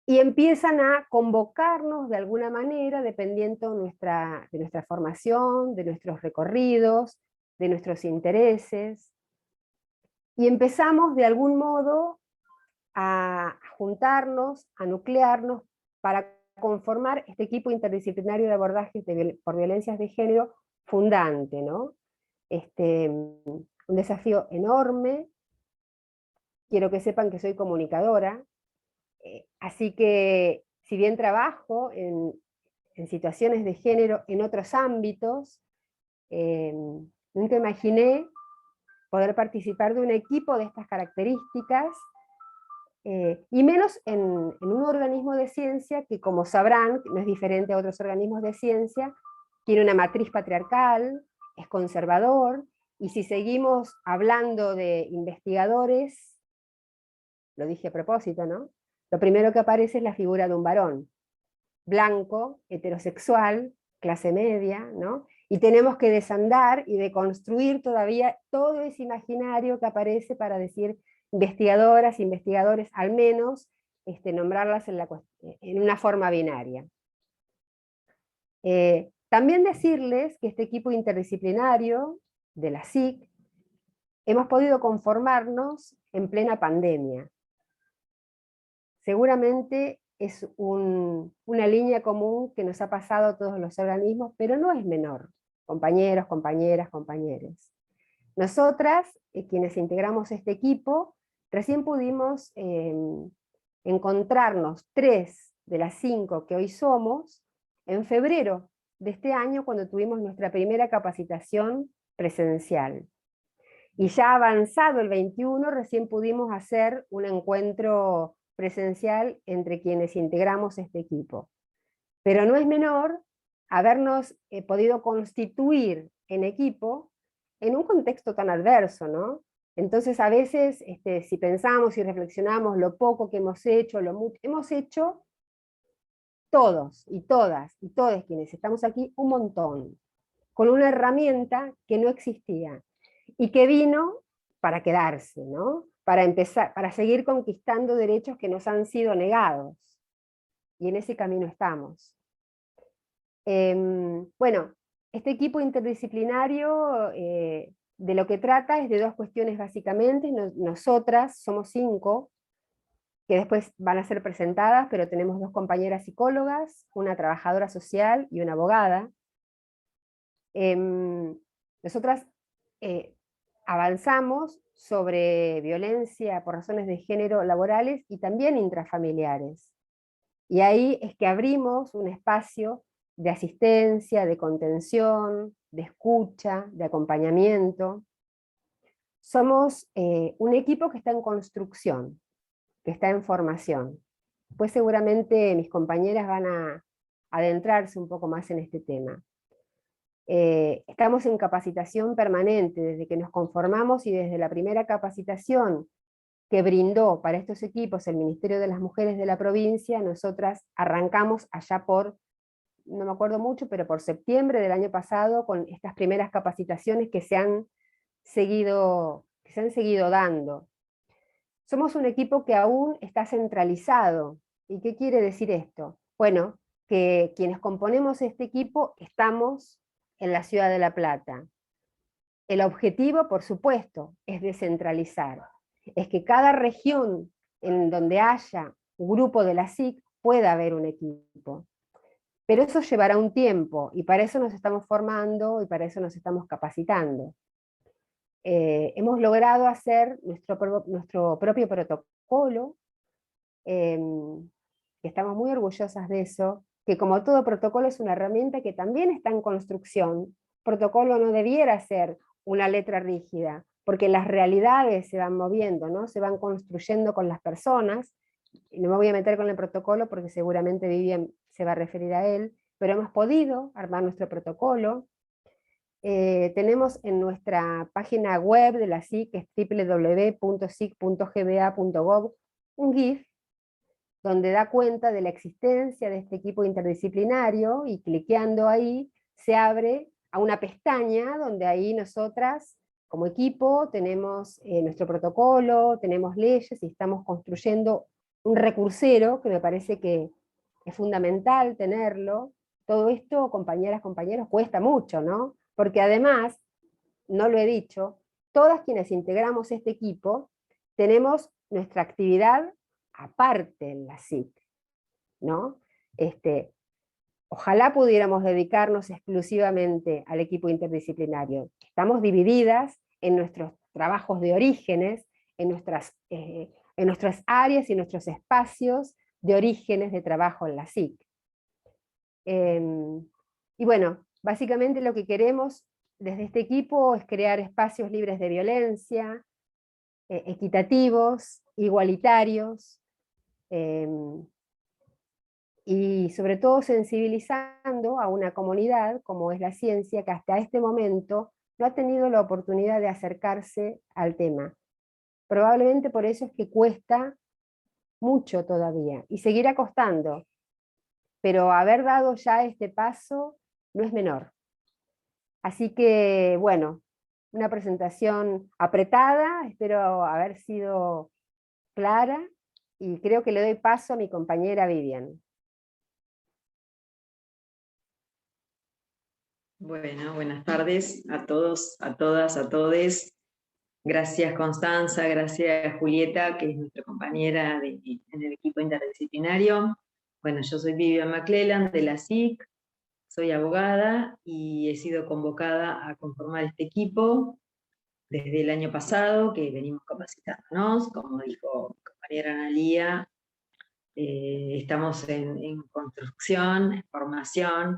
y empiezan a convocarnos de alguna manera, dependiendo de nuestra formación, de nuestros recorridos, de nuestros intereses, y empezamos de algún modo a juntarnos, a nuclearnos, para conformar este equipo interdisciplinario de abordaje por violencias de género fundante, ¿no? Un desafío enorme. Quiero que sepan que soy comunicadora, así que si bien trabajo en situaciones de género en otros ámbitos, nunca imaginé poder participar de un equipo de estas características, y menos en un organismo de ciencia que, como sabrán, no es diferente a otros organismos de ciencia, tiene una matriz patriarcal, es conservador, y si seguimos hablando de investigadores, lo dije a propósito, ¿no? Lo primero que aparece es la figura de un varón, blanco, heterosexual, clase media, ¿no? Y tenemos que desandar y deconstruir todavía todo ese imaginario que aparece para decir investigadoras, investigadores, al menos nombrarlas en una forma binaria. También decirles que este equipo interdisciplinario de la SIC hemos podido conformarnos en plena pandemia. Seguramente es una línea común que nos ha pasado a todos los organismos, pero no es menor, compañeros, compañeras, compañeros. Nosotras, quienes integramos este equipo, recién pudimos encontrarnos 3 de las 5 que hoy somos en febrero de este año, cuando tuvimos nuestra primera capacitación presencial. Y ya avanzado el 21, recién pudimos hacer un encuentro presencial entre quienes integramos este equipo. Pero no es menor habernos podido constituir en equipo en un contexto tan adverso, ¿no? Entonces a veces, si pensamos y reflexionamos lo poco que hemos hecho, lo mucho, hemos hecho todos y todas y todos quienes estamos aquí un montón, con una herramienta que no existía y que vino para quedarse, ¿no? Para empezar, para seguir conquistando derechos que nos han sido negados. Y en ese camino estamos. Bueno, este equipo interdisciplinario de lo que trata es de 2 cuestiones básicamente. Nosotras somos 5, que después van a ser presentadas, pero tenemos 2 compañeras psicólogas, una trabajadora social y una abogada. Nosotras avanzamos sobre violencia por razones de género laborales y también intrafamiliares. Y ahí es que abrimos un espacio de asistencia, de contención, de escucha, de acompañamiento. Somos un equipo que está en construcción, que está en formación. Pues seguramente mis compañeras van a adentrarse un poco más en este tema. Estamos en capacitación permanente desde que nos conformamos, y desde la primera capacitación que brindó para estos equipos el Ministerio de las Mujeres de la provincia, nosotras arrancamos allá por, no me acuerdo mucho, pero por septiembre del año pasado, con estas primeras capacitaciones que se han seguido dando. Somos un equipo que aún está centralizado. ¿Y qué quiere decir esto? Bueno, que quienes componemos este equipo estamos en la ciudad de La Plata. El objetivo, por supuesto, es descentralizar. Es que cada región en donde haya un grupo de la SIC pueda haber un equipo. Pero eso llevará un tiempo, y para eso nos estamos formando y para eso nos estamos capacitando. Hemos logrado hacer nuestro propio protocolo, estamos muy orgullosas de eso, que como todo protocolo es una herramienta que también está en construcción. Protocolo no debiera ser una letra rígida, porque las realidades se van moviendo, ¿no? Se van construyendo con las personas. Y no me voy a meter con el protocolo porque seguramente Vivian se va a referir a él, pero hemos podido armar nuestro protocolo. Tenemos en nuestra página web de la SIC, que es www.sic.gba.gov, un GIF donde da cuenta de la existencia de este equipo interdisciplinario, y cliqueando ahí se abre a una pestaña donde ahí nosotras, como equipo, tenemos nuestro protocolo, tenemos leyes y estamos construyendo un recursero, que me parece que es fundamental tenerlo. Todo esto, compañeras, compañeros, cuesta mucho, ¿no? Porque además, no lo he dicho, todas quienes integramos este equipo tenemos nuestra actividad aparte en la SIC, ¿no? Ojalá pudiéramos dedicarnos exclusivamente al equipo interdisciplinario. Estamos divididas en nuestros trabajos de orígenes, en nuestras áreas y nuestros espacios de orígenes de trabajo en la SIC. Y bueno, básicamente lo que queremos desde este equipo es crear espacios libres de violencia, equitativos, igualitarios, y sobre todo sensibilizando a una comunidad como es la ciencia, que hasta este momento no ha tenido la oportunidad de acercarse al tema. Probablemente por eso es que cuesta mucho todavía, y seguirá costando, pero haber dado ya este paso no es menor. Así que, bueno, una presentación apretada, espero haber sido clara, y creo que le doy paso a mi compañera Vivian. Bueno, buenas tardes a todos, a todas, a todes. Gracias Constanza, gracias Julieta, que es nuestra compañera en el equipo interdisciplinario. Bueno, yo soy Vivian McClelland de la SIC, soy abogada y he sido convocada a conformar este equipo desde el año pasado, que venimos capacitándonos. Como dijo mi compañera Analía, estamos en construcción, en formación,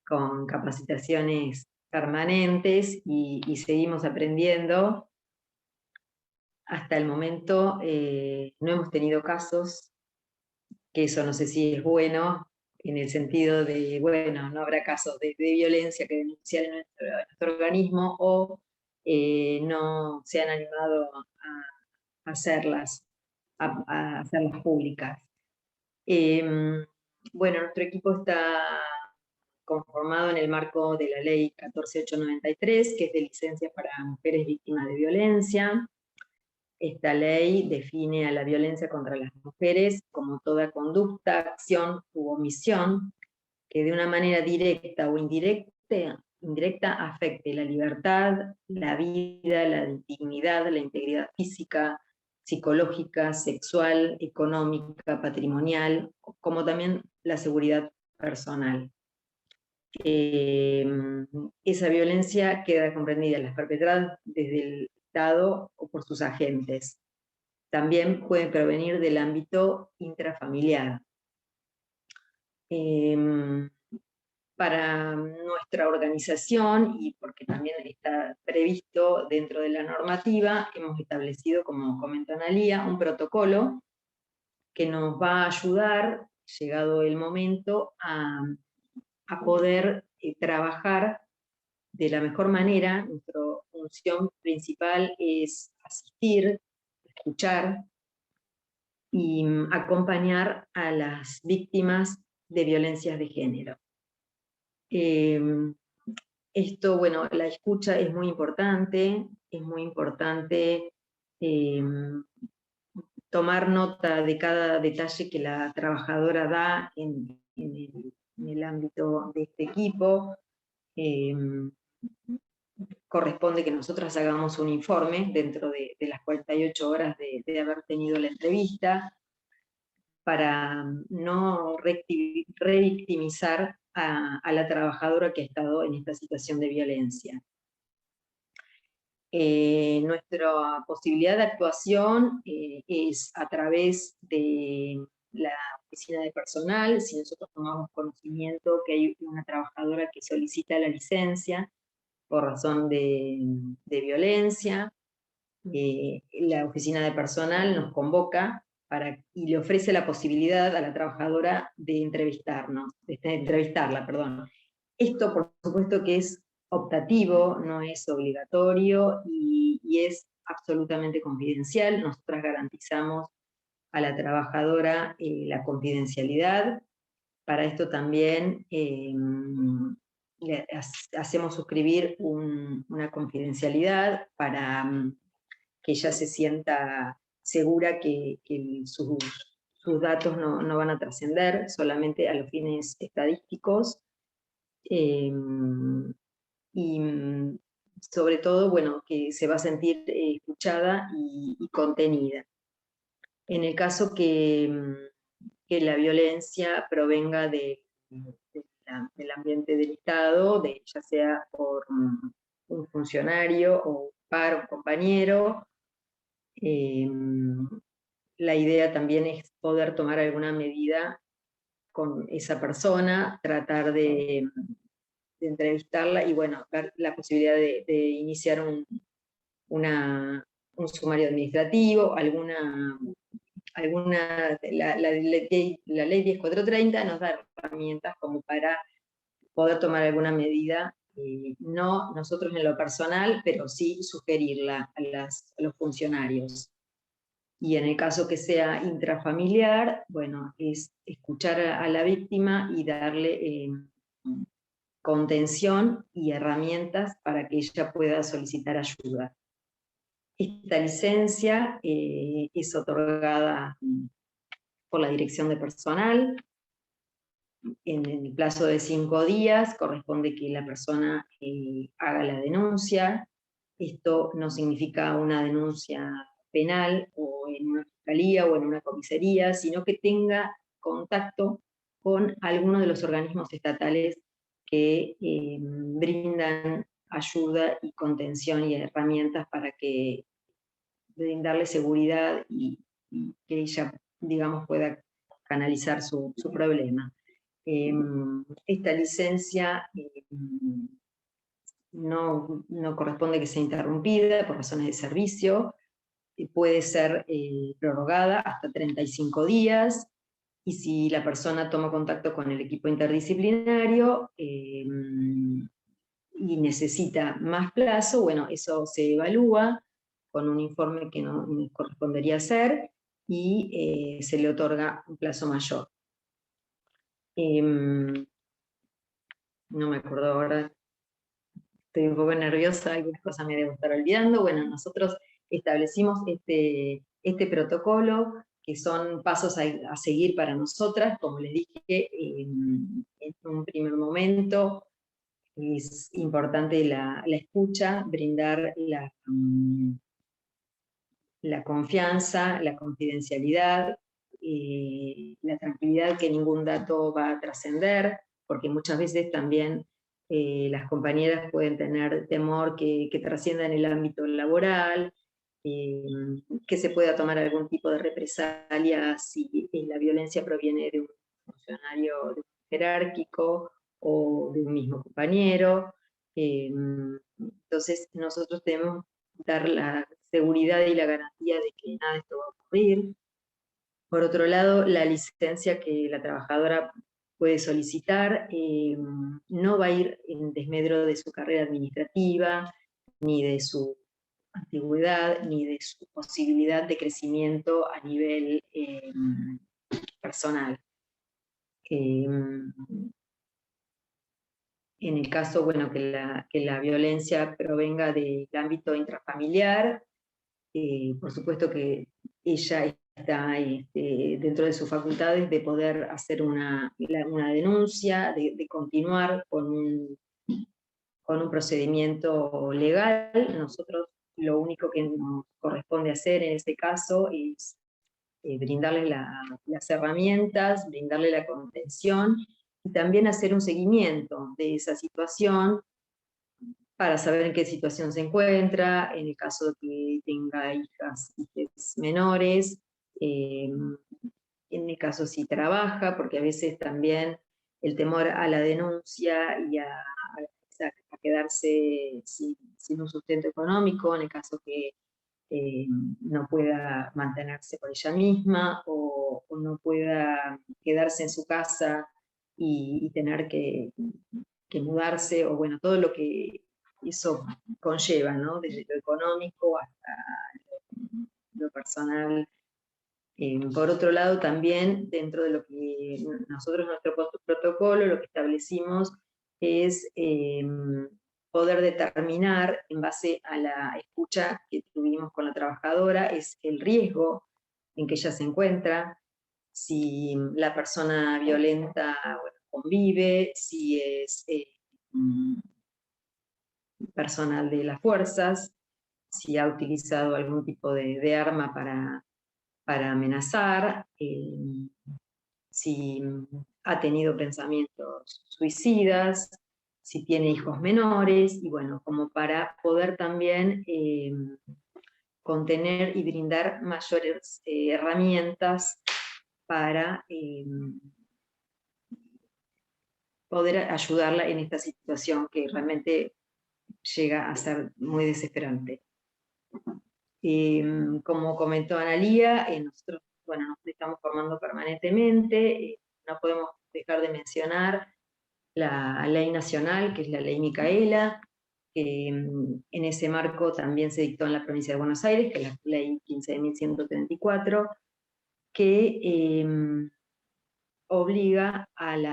con capacitaciones permanentes y seguimos aprendiendo. Hasta el momento no hemos tenido casos, que eso no sé si es bueno, en el sentido de, bueno, no habrá casos de violencia que denunciar en nuestro organismo, o no se han animado a hacerlas públicas. Bueno, nuestro equipo está conformado en el marco de la ley 14893, que es de licencias para mujeres víctimas de violencia. Esta ley define a la violencia contra las mujeres como toda conducta, acción u omisión que de una manera directa o indirecta afecte la libertad, la vida, la dignidad, la integridad física, psicológica, sexual, económica, patrimonial, como también la seguridad personal. Esa violencia queda comprendida en las perpetradas desde el Estado o por sus agentes. También pueden provenir del ámbito intrafamiliar. Para nuestra organización, y porque también está previsto dentro de la normativa, hemos establecido, como comentó Analía, un protocolo que nos va a ayudar, llegado el momento, a poder trabajar de la mejor manera. Nuestra función principal es asistir, escuchar y acompañar a las víctimas de violencias de género. Esto, bueno, la escucha es muy importante tomar nota de cada detalle que la trabajadora da en el ámbito de este equipo. Corresponde que nosotras hagamos un informe dentro de las 48 horas de haber tenido la entrevista, para no revictimizar a la trabajadora que ha estado en esta situación de violencia. Nuestra posibilidad de actuación es a través de la oficina de personal. Si nosotros tomamos conocimiento que hay una trabajadora que solicita la licencia por razón de violencia, la oficina de personal nos convoca y le ofrece la posibilidad a la trabajadora de entrevistarla, perdón. Esto, por supuesto, que es optativo, no es obligatorio y es absolutamente confidencial. Nosotras garantizamos a la trabajadora la confidencialidad. Para esto también le hacemos suscribir una confidencialidad para que ella se sienta segura que sus datos no van a trascender solamente a los fines estadísticos. Y sobre todo, bueno, que se va a sentir escuchada y contenida. En el caso que la violencia provenga del ambiente del Estado, ya sea por un funcionario o un par, un compañero, la idea también es poder tomar alguna medida con esa persona, tratar de entrevistarla y bueno, ver la posibilidad de iniciar un sumario administrativo, la ley 10430 nos da herramientas como para poder tomar alguna medida, no nosotros en lo personal, pero sí sugerirla a los funcionarios. Y en el caso que sea intrafamiliar, bueno, es escuchar a la víctima y darle contención y herramientas para que ella pueda solicitar ayuda. Esta licencia es otorgada por la Dirección de Personal. En el plazo de 5 días corresponde que la persona haga la denuncia. Esto no significa una denuncia penal o en una fiscalía o en una comisaría, sino que tenga contacto con alguno de los organismos estatales que brindan ayuda y contención y herramientas para brindarle seguridad y que ella, digamos, pueda canalizar su problema. Esta licencia no corresponde que sea interrumpida por razones de servicio, puede ser prorrogada hasta 35 días, y si la persona toma contacto con el equipo interdisciplinario y necesita más plazo, bueno, eso se evalúa con un informe que nos correspondería hacer y se le otorga un plazo mayor. No me acuerdo ahora, estoy un poco nerviosa, algunas cosas me debo estar olvidando. Bueno, nosotros establecimos este protocolo, que son pasos a seguir para nosotras. Como les dije, en un primer momento es importante la escucha, brindar la confianza, la confidencialidad, la tranquilidad que ningún dato va a trascender, porque muchas veces también las compañeras pueden tener temor que trascienda en el ámbito laboral, que se pueda tomar algún tipo de represalia si la violencia proviene de un funcionario jerárquico o de un mismo compañero. Entonces nosotros debemos dar la seguridad y la garantía de que nada de esto va a ocurrir. Por otro lado, la licencia que la trabajadora puede solicitar no va a ir en desmedro de su carrera administrativa, ni de su antigüedad, ni de su posibilidad de crecimiento a nivel personal. En el caso, bueno, que la violencia provenga del ámbito intrafamiliar, por supuedo que ella está dentro de sus facultades de poder hacer una denuncia, de continuar con un procedimiento legal. Nosotros lo único que nos corresponde hacer en este caso es brindarle las herramientas, brindarle la contención, y también hacer un seguimiento de esa situación para saber en qué situación se encuentra, en el caso de que tenga hijas menores, en el caso si trabaja, porque a veces también el temor a la denuncia y a quedarse sin un sustento económico, en el caso que no pueda mantenerse por ella misma, o no pueda quedarse en su casa y tener que mudarse, o bueno, todo lo que eso conlleva, ¿no? Desde lo económico hasta lo personal. Por otro lado, también dentro de lo que nosotros, nuestro protocolo, lo que establecimos es poder determinar, en base a la escucha que tuvimos con la trabajadora, es el riesgo en que ella se encuentra, si la persona violenta, bueno, convive, si es personal de las fuerzas, si ha utilizado algún tipo de arma para amenazar, si ha tenido pensamientos suicidas, si tiene hijos menores, y bueno, como para poder también contener y brindar mayores herramientas para poder ayudarla en esta situación que realmente llega a ser muy desesperante. Como comentó Analía, nosotros, bueno, nos estamos formando permanentemente, no podemos dejar de mencionar la ley nacional, que es la ley Micaela, que en ese marco también se dictó en la provincia de Buenos Aires, que es la ley 15.134, que obliga al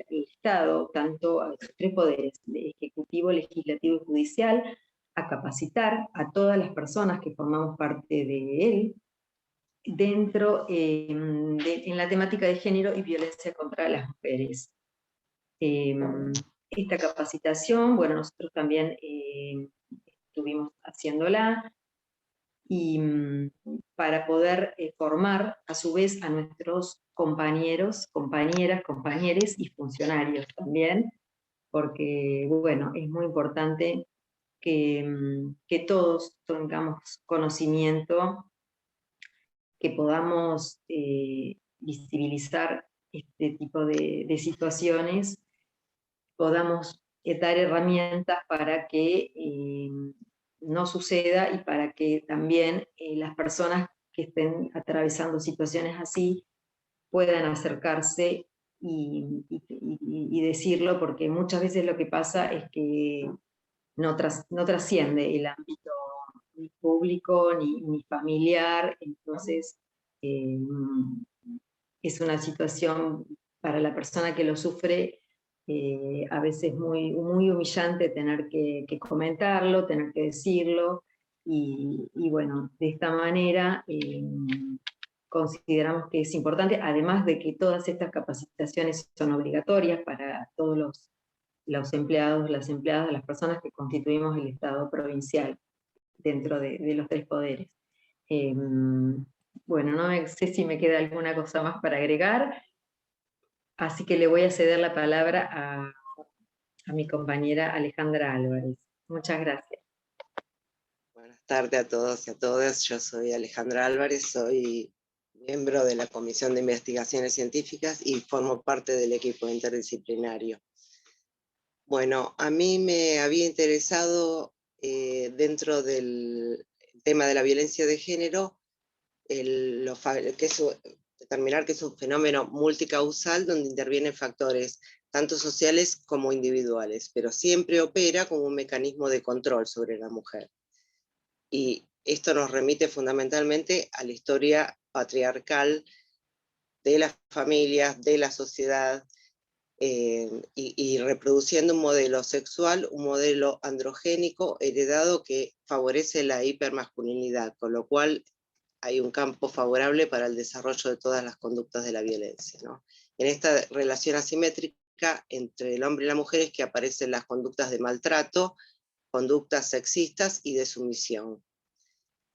Estado, tanto a los tres poderes, ejecutivo, legislativo y judicial, a capacitar a todas las personas que formamos parte de él, dentro en la temática de género y violencia contra las mujeres. Esta capacitación, bueno, nosotros también estuvimos haciéndola, y para poder formar a su vez a nuestros compañeros, compañeras, compañeres y funcionarios también, porque bueno, es muy importante que todos tengamos conocimiento, que podamos visibilizar este tipo de situaciones, podamos dar herramientas para que no suceda, y para que también las personas que estén atravesando situaciones así puedan acercarse y decirlo, porque muchas veces lo que pasa es que no trasciende el ámbito ni público ni familiar, entonces es una situación para la persona que lo sufre a veces muy, muy humillante tener que comentarlo, tener que decirlo, y bueno, de esta manera consideramos que es importante, además de que todas estas capacitaciones son obligatorias para todos los empleados, las empleadas, las personas que constituimos el Estado provincial dentro de los tres poderes. Bueno, no sé si me queda alguna cosa más para agregar, así que le voy a ceder la palabra a mi compañera Alejandra Álvarez. Muchas gracias. Buenas tardes a todos y a todas. Yo soy Alejandra Álvarez, soy miembro de la Comisión de Investigaciones Científicas y formo parte del equipo interdisciplinario. Bueno, a mí me había interesado dentro del tema de la violencia de género determinar que es un fenómeno multicausal donde intervienen factores tanto sociales como individuales, pero siempre opera como un mecanismo de control sobre la mujer. Y esto nos remite fundamentalmente a la historia patriarcal de las familias, de la sociedad, y reproduciendo un modelo sexual, un modelo androgénico heredado que favorece la hipermasculinidad, con lo cual hay un campo favorable para el desarrollo de todas las conductas de la violencia, ¿no? En esta relación asimétrica entre el hombre y la mujer es que aparecen las conductas de maltrato, conductas sexistas y de sumisión,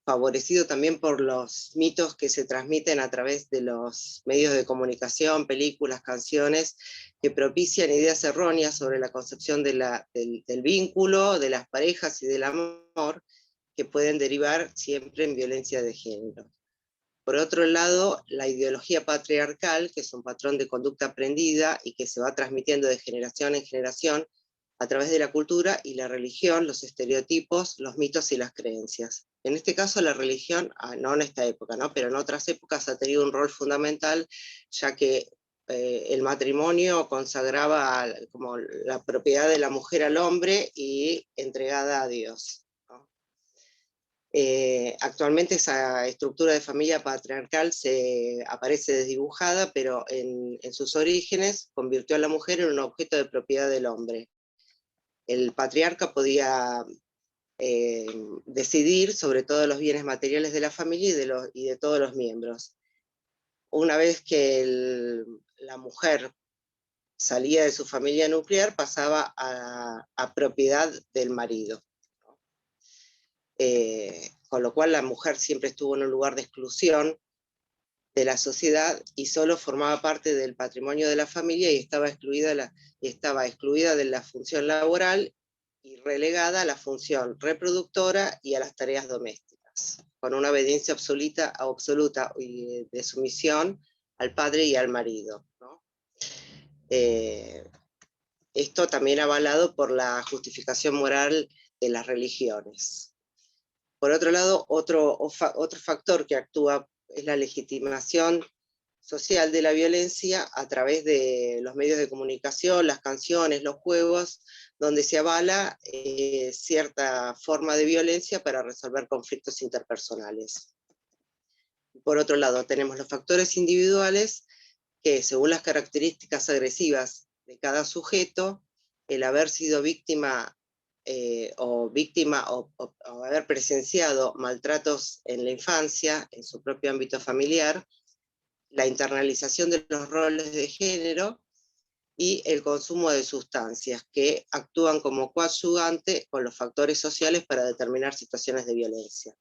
favorecido también por los mitos que se transmiten a través de los medios de comunicación, películas, canciones, que propician ideas erróneas sobre la concepción del vínculo, de las parejas y del amor, que pueden derivar siempre en violencia de género. Por otro lado, la ideología patriarcal, que es un patrón de conducta aprendida y que se va transmitiendo de generación en generación, a través de la cultura y la religión, los estereotipos, los mitos y las creencias. En este caso la religión, no en esta época, ¿no? Pero en otras épocas ha tenido un rol fundamental, ya que el matrimonio consagraba como la propiedad de la mujer al hombre y entregada a Dios, ¿no? Actualmente esa estructura de familia patriarcal aparece desdibujada, pero en sus orígenes convirtió a la mujer en un objeto de propiedad del hombre. El patriarca podía decidir sobre todos los bienes materiales de la familia y de todos los miembros. Una vez que la mujer salía de su familia nuclear, pasaba a propiedad del marido. Con lo cual la mujer siempre estuvo en un lugar de exclusión de la sociedad y solo formaba parte del patrimonio de la familia y estaba excluida de la función laboral y relegada a la función reproductora y a las tareas domésticas, con una obediencia absoluta de sumisión al padre y al marido, ¿no? Esto también avalado por la justificación moral de las religiones. Por otro lado, otro factor que actúa es la legitimación social de la violencia a través de los medios de comunicación, las canciones, los juegos, donde se avala cierta forma de violencia para resolver conflictos interpersonales. Por otro lado, tenemos los factores individuales que, según las características agresivas de cada sujeto, el haber sido víctima o haber presenciado maltratos en la infancia, en su propio ámbito familiar, la internalización de los roles de género y el consumo de sustancias que actúan como coadyuvante con los factores sociales para determinar situaciones de violencia.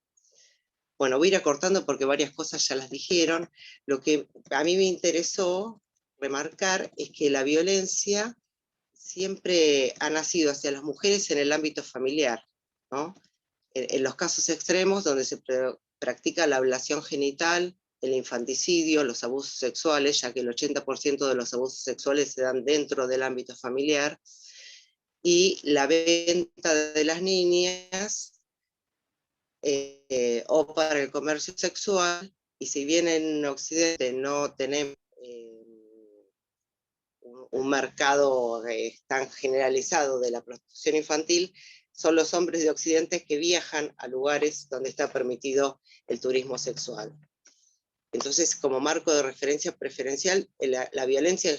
Bueno, voy a ir acortando porque varias cosas ya las dijeron. Lo que a mí me interesó remarcar es que la violencia siempre ha nacido hacia las mujeres en el ámbito familiar, ¿no? En los casos extremos donde se practica la ablación genital, el infanticidio, los abusos sexuales, ya que el 80% de los abusos sexuales se dan dentro del ámbito familiar, y la venta de las niñas, o para el comercio sexual, y si bien en Occidente no tenemos un mercado tan generalizado de la prostitución infantil, son los hombres de Occidente que viajan a lugares donde está permitido el turismo sexual. Entonces, como marco de referencia preferencial, la violencia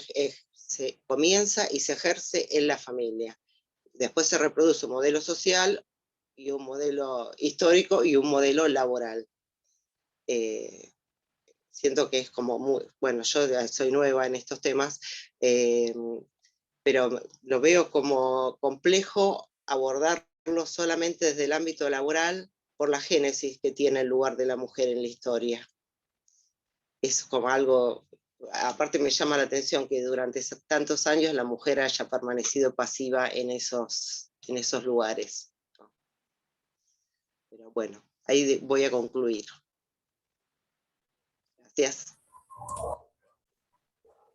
se comienza y se ejerce en la familia. Después se reproduce un modelo social, y un modelo histórico y un modelo laboral. Siento que es como muy, bueno, yo soy nueva en estos temas, pero lo veo como complejo abordarlo solamente desde el ámbito laboral por la génesis que tiene el lugar de la mujer en la historia. Es como algo, aparte me llama la atención que durante tantos años la mujer haya permanecido pasiva en esos lugares. Pero bueno, ahí voy a concluir. Gracias.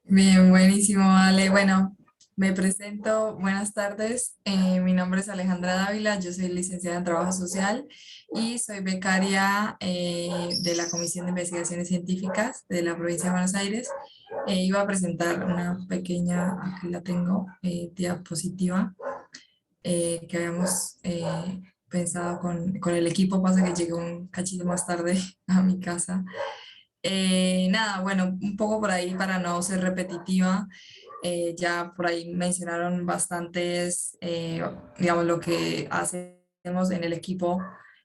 Bien, buenísimo, Ale. Bueno, me presento, buenas tardes. Mi nombre es Alejandra Dávila, yo soy licenciada en Trabajo Social y soy becaria de la Comisión de Investigaciones Científicas de la provincia de Buenos Aires. Iba a presentar una pequeña, aquí la tengo, diapositiva que habíamos pensado con el equipo, pasa que llegué un cachito más tarde a mi casa. Nada, bueno, un poco por ahí para no ser repetitiva, ya por ahí mencionaron bastantes, digamos, lo que hacemos en el equipo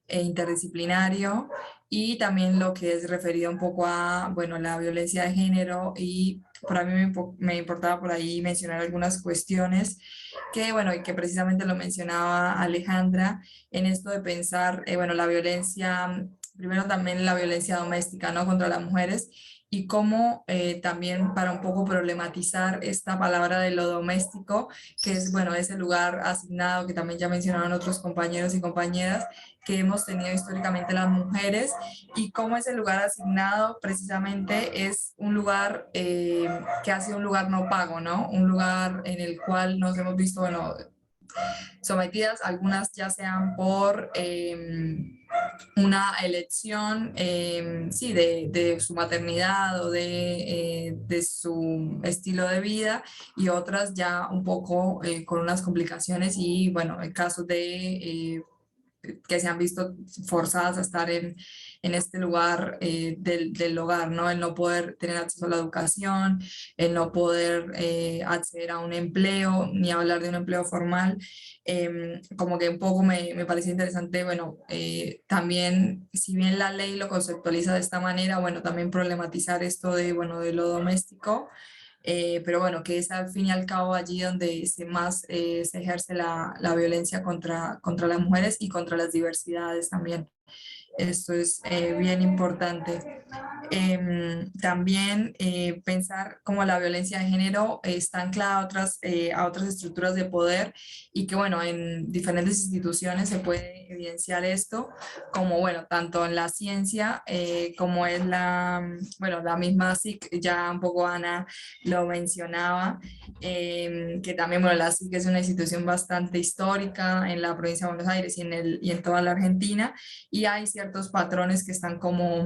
interdisciplinario y también lo que es referido un poco a, bueno, la violencia de género y por a mí me importaba por ahí mencionar algunas cuestiones que, bueno, y que precisamente lo mencionaba Alejandra en esto de pensar, bueno, la violencia, primero también la violencia doméstica, ¿no? Contra las mujeres y cómo también para un poco problematizar esta palabra de lo doméstico, que es, bueno, ese lugar asignado que también ya mencionaron otros compañeros y compañeras que hemos tenido históricamente las mujeres y cómo ese lugar asignado precisamente es un lugar que ha sido un lugar no pago, ¿no? Un lugar en el cual nos hemos visto, bueno, sometidas, algunas ya sean por una elección sí, de su maternidad o de su estilo de vida, y otras ya un poco con unas complicaciones y bueno, en casos de que se han visto forzadas a estar en este lugar del hogar, ¿no? El no poder tener acceso a la educación, el no poder acceder a un empleo, ni hablar de un empleo formal. Como que un poco me parecía interesante, bueno, también, si bien la ley lo conceptualiza de esta manera, bueno, también problematizar esto de, bueno, de lo doméstico, pero bueno, que es al fin y al cabo allí donde más se ejerce la violencia contra las mujeres y contra las diversidades también. Esto es bien importante. También pensar cómo la violencia de género está anclada a otras estructuras de poder, y que bueno, en diferentes instituciones se puede evidenciar esto, como bueno, tanto en la ciencia como es bueno, la misma SIC, ya un poco Ana lo mencionaba, que también bueno, la SIC es una institución bastante histórica en la provincia de Buenos Aires y en toda la Argentina, y hay ciertos patrones que están como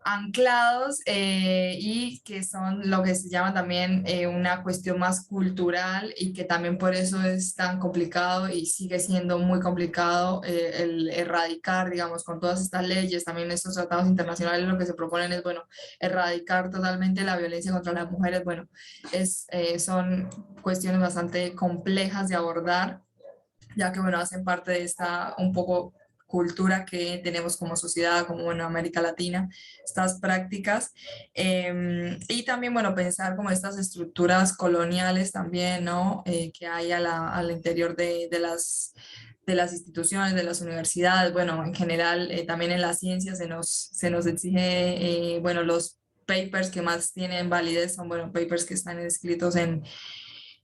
anclados y que son lo que se llama también una cuestión más cultural, y que también por eso es tan complicado y sigue siendo muy complicado el erradicar, digamos, con todas estas leyes, también estos tratados internacionales lo que se proponen es, bueno, erradicar totalmente la violencia contra las mujeres. Bueno, son cuestiones bastante complejas de abordar, ya que, bueno, hacen parte de esta un poco cultura que tenemos como sociedad, como bueno, América Latina, estas prácticas. Y también, bueno, pensar como estas estructuras coloniales también, ¿no? Que hay al interior de las instituciones, de las universidades, bueno, en general, también en la ciencia se nos exige, bueno, los papers que más tienen validez son, bueno, papers que están escritos en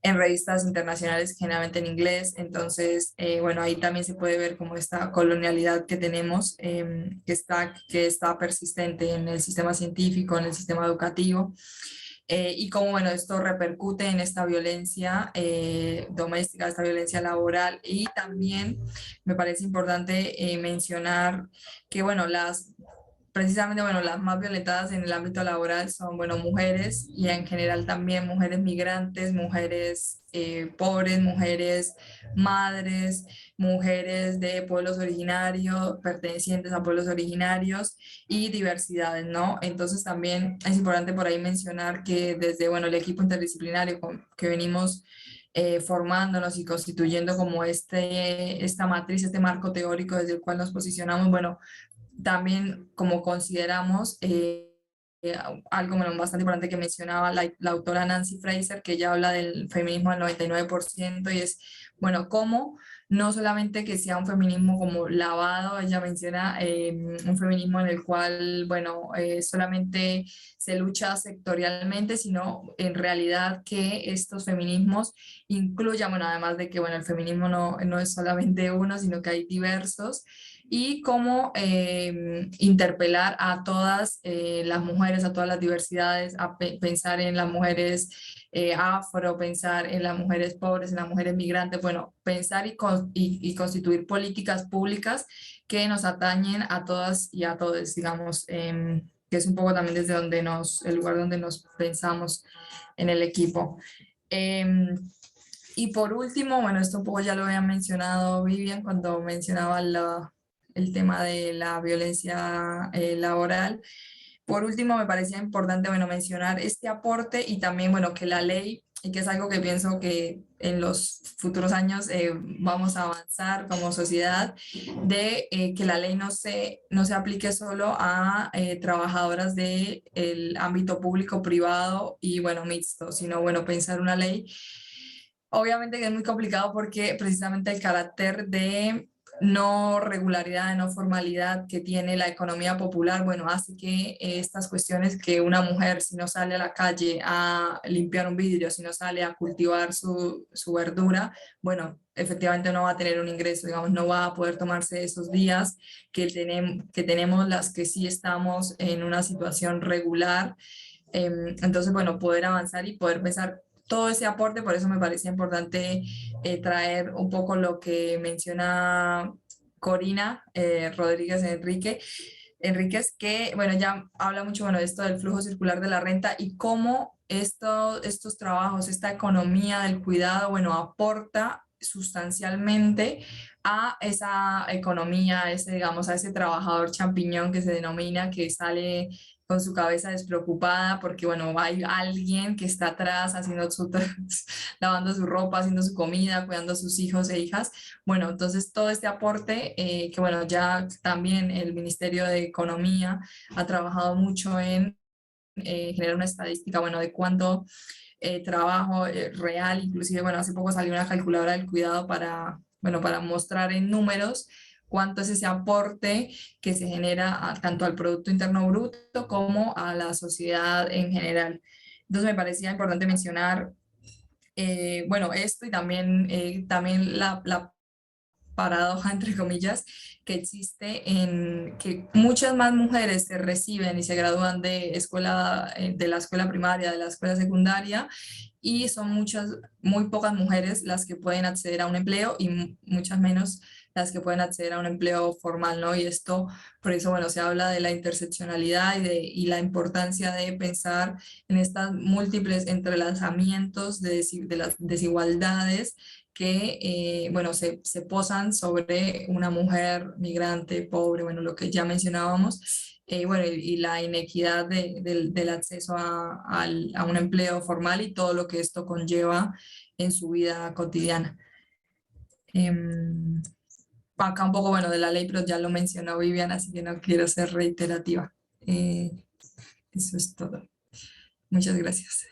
revistas internacionales, generalmente en inglés. Entonces, bueno, ahí también se puede ver como esta colonialidad que tenemos, que está persistente en el sistema científico, en el sistema educativo, y cómo, bueno, esto repercute en esta violencia doméstica, esta violencia laboral. Y también me parece importante mencionar que, bueno, precisamente, bueno, las más violentadas en el ámbito laboral son, bueno, mujeres, y en general también mujeres migrantes, mujeres pobres, mujeres madres, mujeres de pueblos originarios, pertenecientes a pueblos originarios, y diversidades, ¿no? Entonces también es importante por ahí mencionar que desde, bueno, el equipo interdisciplinario que venimos formándonos y constituyendo como esta matriz, este marco teórico desde el cual nos posicionamos, bueno, también como consideramos algo, bueno, bastante importante que mencionaba la autora Nancy Fraser, que ella habla del feminismo del 99%, y es, bueno, cómo no solamente que sea un feminismo como lavado, ella menciona un feminismo en el cual, bueno, solamente se lucha sectorialmente, sino en realidad que estos feminismos incluyan, bueno, además de que, bueno, el feminismo no es solamente uno, sino que hay diversos, y cómo interpelar a todas las mujeres, a todas las diversidades, a pensar en las mujeres afro, pensar en las mujeres pobres, en las mujeres migrantes, bueno, pensar y constituir políticas públicas que nos atañen a todas y a todos, digamos, que es un poco también desde donde el lugar donde nos pensamos en el equipo. Y por último, bueno, esto un poco ya lo había mencionado Vivian cuando mencionaba el tema de la violencia laboral. Por último, me parecía importante, bueno, mencionar este aporte, y también, bueno, que la ley, y que es algo que pienso que en los futuros años vamos a avanzar como sociedad, de que la ley no se aplique solo a trabajadoras del ámbito público, privado y, bueno, mixto, sino, bueno, pensar una ley. Obviamente que es muy complicado porque precisamente el carácter de no regularidad, de no formalidad que tiene la economía popular, bueno, hace que estas cuestiones, que una mujer si no sale a la calle a limpiar un vidrio, si no sale a cultivar su verdura, bueno, efectivamente no va a tener un ingreso, digamos, no va a poder tomarse esos días que tenemos las que sí estamos en una situación regular. Entonces, bueno, poder avanzar y poder pensar todo ese aporte, por eso me parecía importante traer un poco lo que menciona Corina Rodríguez Enríquez, que bueno, ya habla mucho bueno, de esto del flujo circular de la renta y cómo estos trabajos, esta economía del cuidado, bueno, aporta sustancialmente a esa economía, digamos, a ese trabajador champiñón que se denomina, que sale con su cabeza despreocupada porque, bueno, hay alguien que está atrás haciendo lavando su ropa, haciendo su comida, cuidando a sus hijos e hijas. Bueno, entonces todo este aporte, que bueno, ya también el Ministerio de Economía ha trabajado mucho en generar una estadística, bueno, de cuánto trabajo real, inclusive, bueno, hace poco salió una calculadora del cuidado para, bueno, para mostrar en números cuánto es ese aporte que se genera tanto al Producto Interno Bruto como a la sociedad en general. Entonces me parecía importante mencionar, bueno, esto y también la paradoja, entre comillas, que existe en que muchas más mujeres se reciben y se gradúan de la escuela primaria, de la escuela secundaria, y son muy pocas mujeres las que pueden acceder a un empleo y muchas menos las que pueden acceder a un empleo formal, ¿no? Y esto, por eso, bueno, se habla de la interseccionalidad y la importancia de pensar en estas múltiples entrelazamientos de las desigualdades que, bueno, se posan sobre una mujer migrante, pobre, bueno, lo que ya mencionábamos, bueno, y la inequidad del acceso a un empleo formal y todo lo que esto conlleva en su vida cotidiana. Acá un poco, bueno, de la ley, pero ya lo mencionó Viviana, así que no quiero ser reiterativa. Eso es todo. Muchas gracias.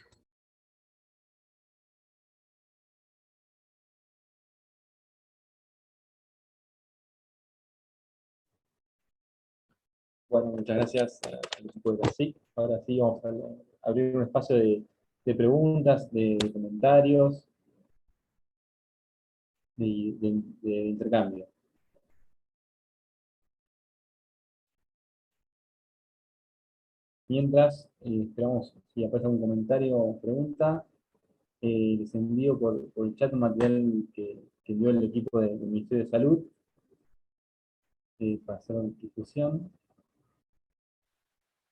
Bueno, muchas gracias al equipo de la SIC. Ahora sí vamos a abrir un espacio de preguntas, de comentarios, de intercambio. Mientras esperamos si aparece algún comentario o pregunta, les envío por el chat un material que envió el equipo del Ministerio de Salud para hacer una discusión.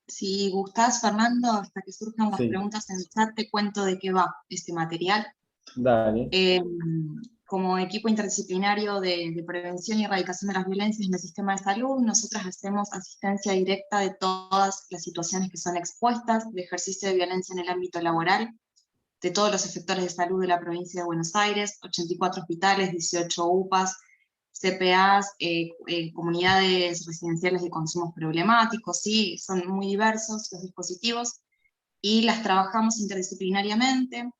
Si gustás, Fernando, hasta que surjan las Sí. preguntas en el chat, te cuento de qué va este material. Dale. Como equipo interdisciplinario de prevención y erradicación de las violencias en el sistema de salud, nosotras hacemos asistencia directa de todas las situaciones que son expuestas, de ejercicio de violencia en el ámbito laboral, de todos los efectores de salud de la provincia de Buenos Aires, 84 hospitales, 18 UPAs, CPAs, comunidades residenciales de consumos problemáticos, ¿sí? Son muy diversos los dispositivos, y las trabajamos interdisciplinariamente.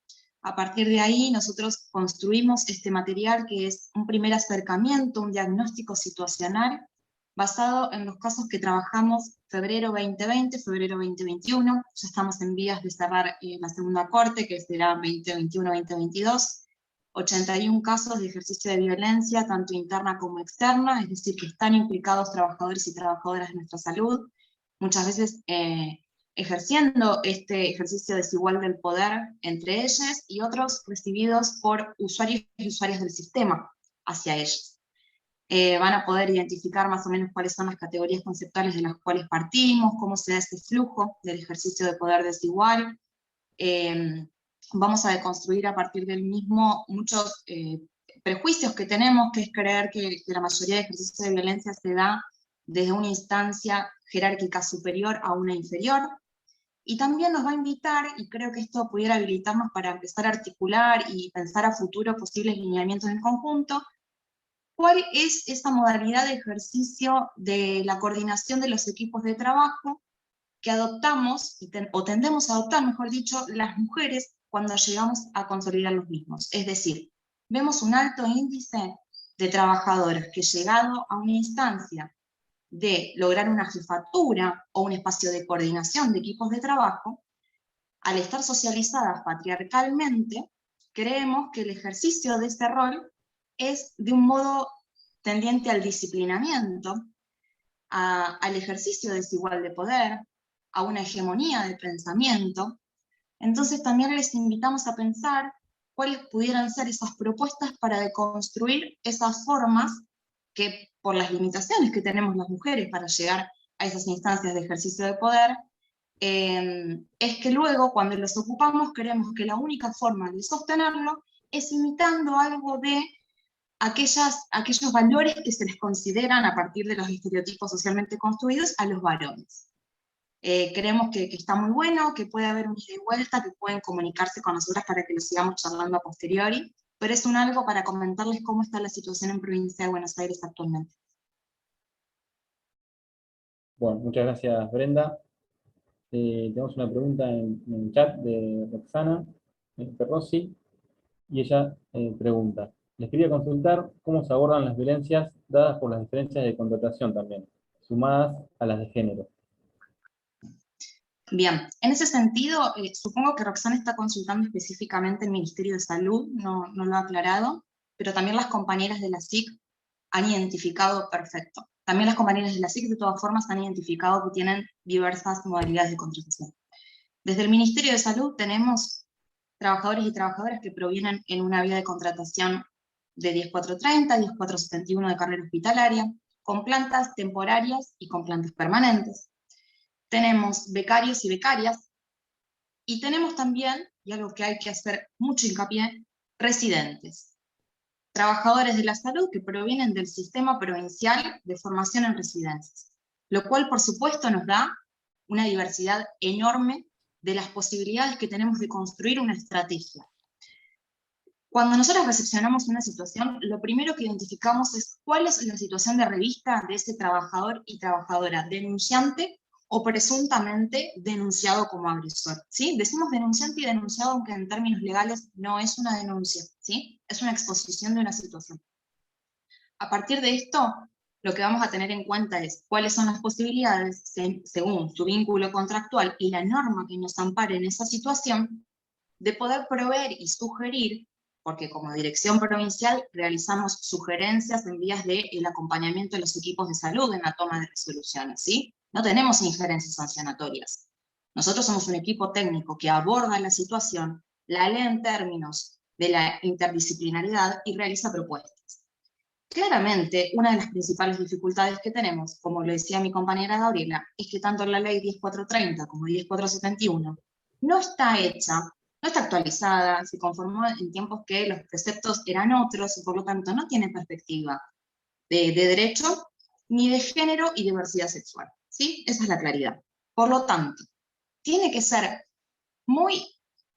A partir de ahí nosotros construimos este material que es un primer acercamiento, un diagnóstico situacional, basado en los casos que trabajamos febrero 2020, febrero 2021, ya estamos en vías de cerrar la segunda corte, que será 2021-2022, 81 casos de ejercicio de violencia, tanto interna como externa, es decir, que están implicados trabajadores y trabajadoras de nuestra salud, muchas veces ejerciendo este ejercicio desigual del poder entre ellas, y otros recibidos por usuarios y usuarias del sistema hacia ellos. Van a poder identificar más o menos cuáles son las categorías conceptuales de las cuales partimos, cómo se da ese flujo del ejercicio de poder desigual. Vamos a deconstruir a partir del mismo muchos prejuicios que tenemos, que es creer que la mayoría de ejercicios de violencia se da desde una instancia jerárquica superior a una inferior. Y también nos va a invitar, y creo que esto pudiera habilitarnos para empezar a articular y pensar a futuro posibles lineamientos en conjunto, cuál es esa modalidad de ejercicio de la coordinación de los equipos de trabajo que adoptamos, o tendemos a adoptar, mejor dicho, las mujeres cuando llegamos a consolidar los mismos. Es decir, vemos un alto índice de trabajadoras que, llegado a una instancia de lograr una jefatura o un espacio de coordinación de equipos de trabajo, al estar socializadas patriarcalmente, creemos que el ejercicio de este rol es de un modo tendiente al disciplinamiento, al ejercicio desigual de poder, a una hegemonía de pensamiento, Entonces también les invitamos a pensar cuáles pudieran ser esas propuestas para deconstruir esas formas que, por las limitaciones que tenemos las mujeres para llegar a esas instancias de ejercicio de poder, es que luego cuando los ocupamos creemos que la única forma de sostenerlo es imitando algo de aquellos valores que se les consideran a partir de los estereotipos socialmente construidos a los varones. Creemos que está muy bueno, que puede haber un ida y vuelta, que pueden comunicarse con nosotras para que lo sigamos charlando a posteriori, pero es un algo para comentarles cómo está la situación en Provincia de Buenos Aires actualmente. Bueno, muchas gracias, Brenda. Tenemos una pregunta en el chat de Roxana Perrossi, y ella pregunta: les quería consultar cómo se abordan las violencias dadas por las diferencias de contratación también, sumadas a las de género. Bien, en ese sentido, supongo que Roxana está consultando específicamente el Ministerio de Salud, no lo ha aclarado, pero también las compañeras de la SIC han identificado perfecto. También las compañeras de la SIC, de todas formas, han identificado que tienen diversas modalidades de contratación. Desde el Ministerio de Salud tenemos trabajadores y trabajadoras que provienen en una vía de contratación de 10430, 10471 de carrera hospitalaria, con plantas temporarias y con plantas permanentes. Tenemos becarios y becarias, y tenemos también, y algo que hay que hacer mucho hincapié, residentes. Trabajadores de la salud que provienen del sistema provincial de formación en residencias, lo cual por supuesto nos da una diversidad enorme de las posibilidades que tenemos de construir una estrategia. Cuando nosotros recepcionamos una situación, lo primero que identificamos es cuál es la situación de revista de ese trabajador y trabajadora denunciante o presuntamente denunciado como agresor, ¿sí? Decimos denunciante y denunciado, aunque en términos legales no es una denuncia, ¿sí? Es una exposición de una situación. A partir de esto, lo que vamos a tener en cuenta es cuáles son las posibilidades, según su vínculo contractual y la norma que nos ampare en esa situación, de poder proveer y sugerir, porque como dirección provincial realizamos sugerencias en vías del acompañamiento de los equipos de salud en la toma de resoluciones, ¿sí? No tenemos injerencias sancionatorias. Nosotros somos un equipo técnico que aborda la situación, la lee en términos de la interdisciplinariedad y realiza propuestas. Claramente, una de las principales dificultades que tenemos, como lo decía mi compañera Gabriela, es que tanto la ley 10430 como 10471 no está hecha, no está actualizada, se conformó en tiempos que los preceptos eran otros y por lo tanto no tiene perspectiva de derecho, ni de género y diversidad sexual, ¿sí? Esa es la claridad. Por lo tanto, tiene que ser muy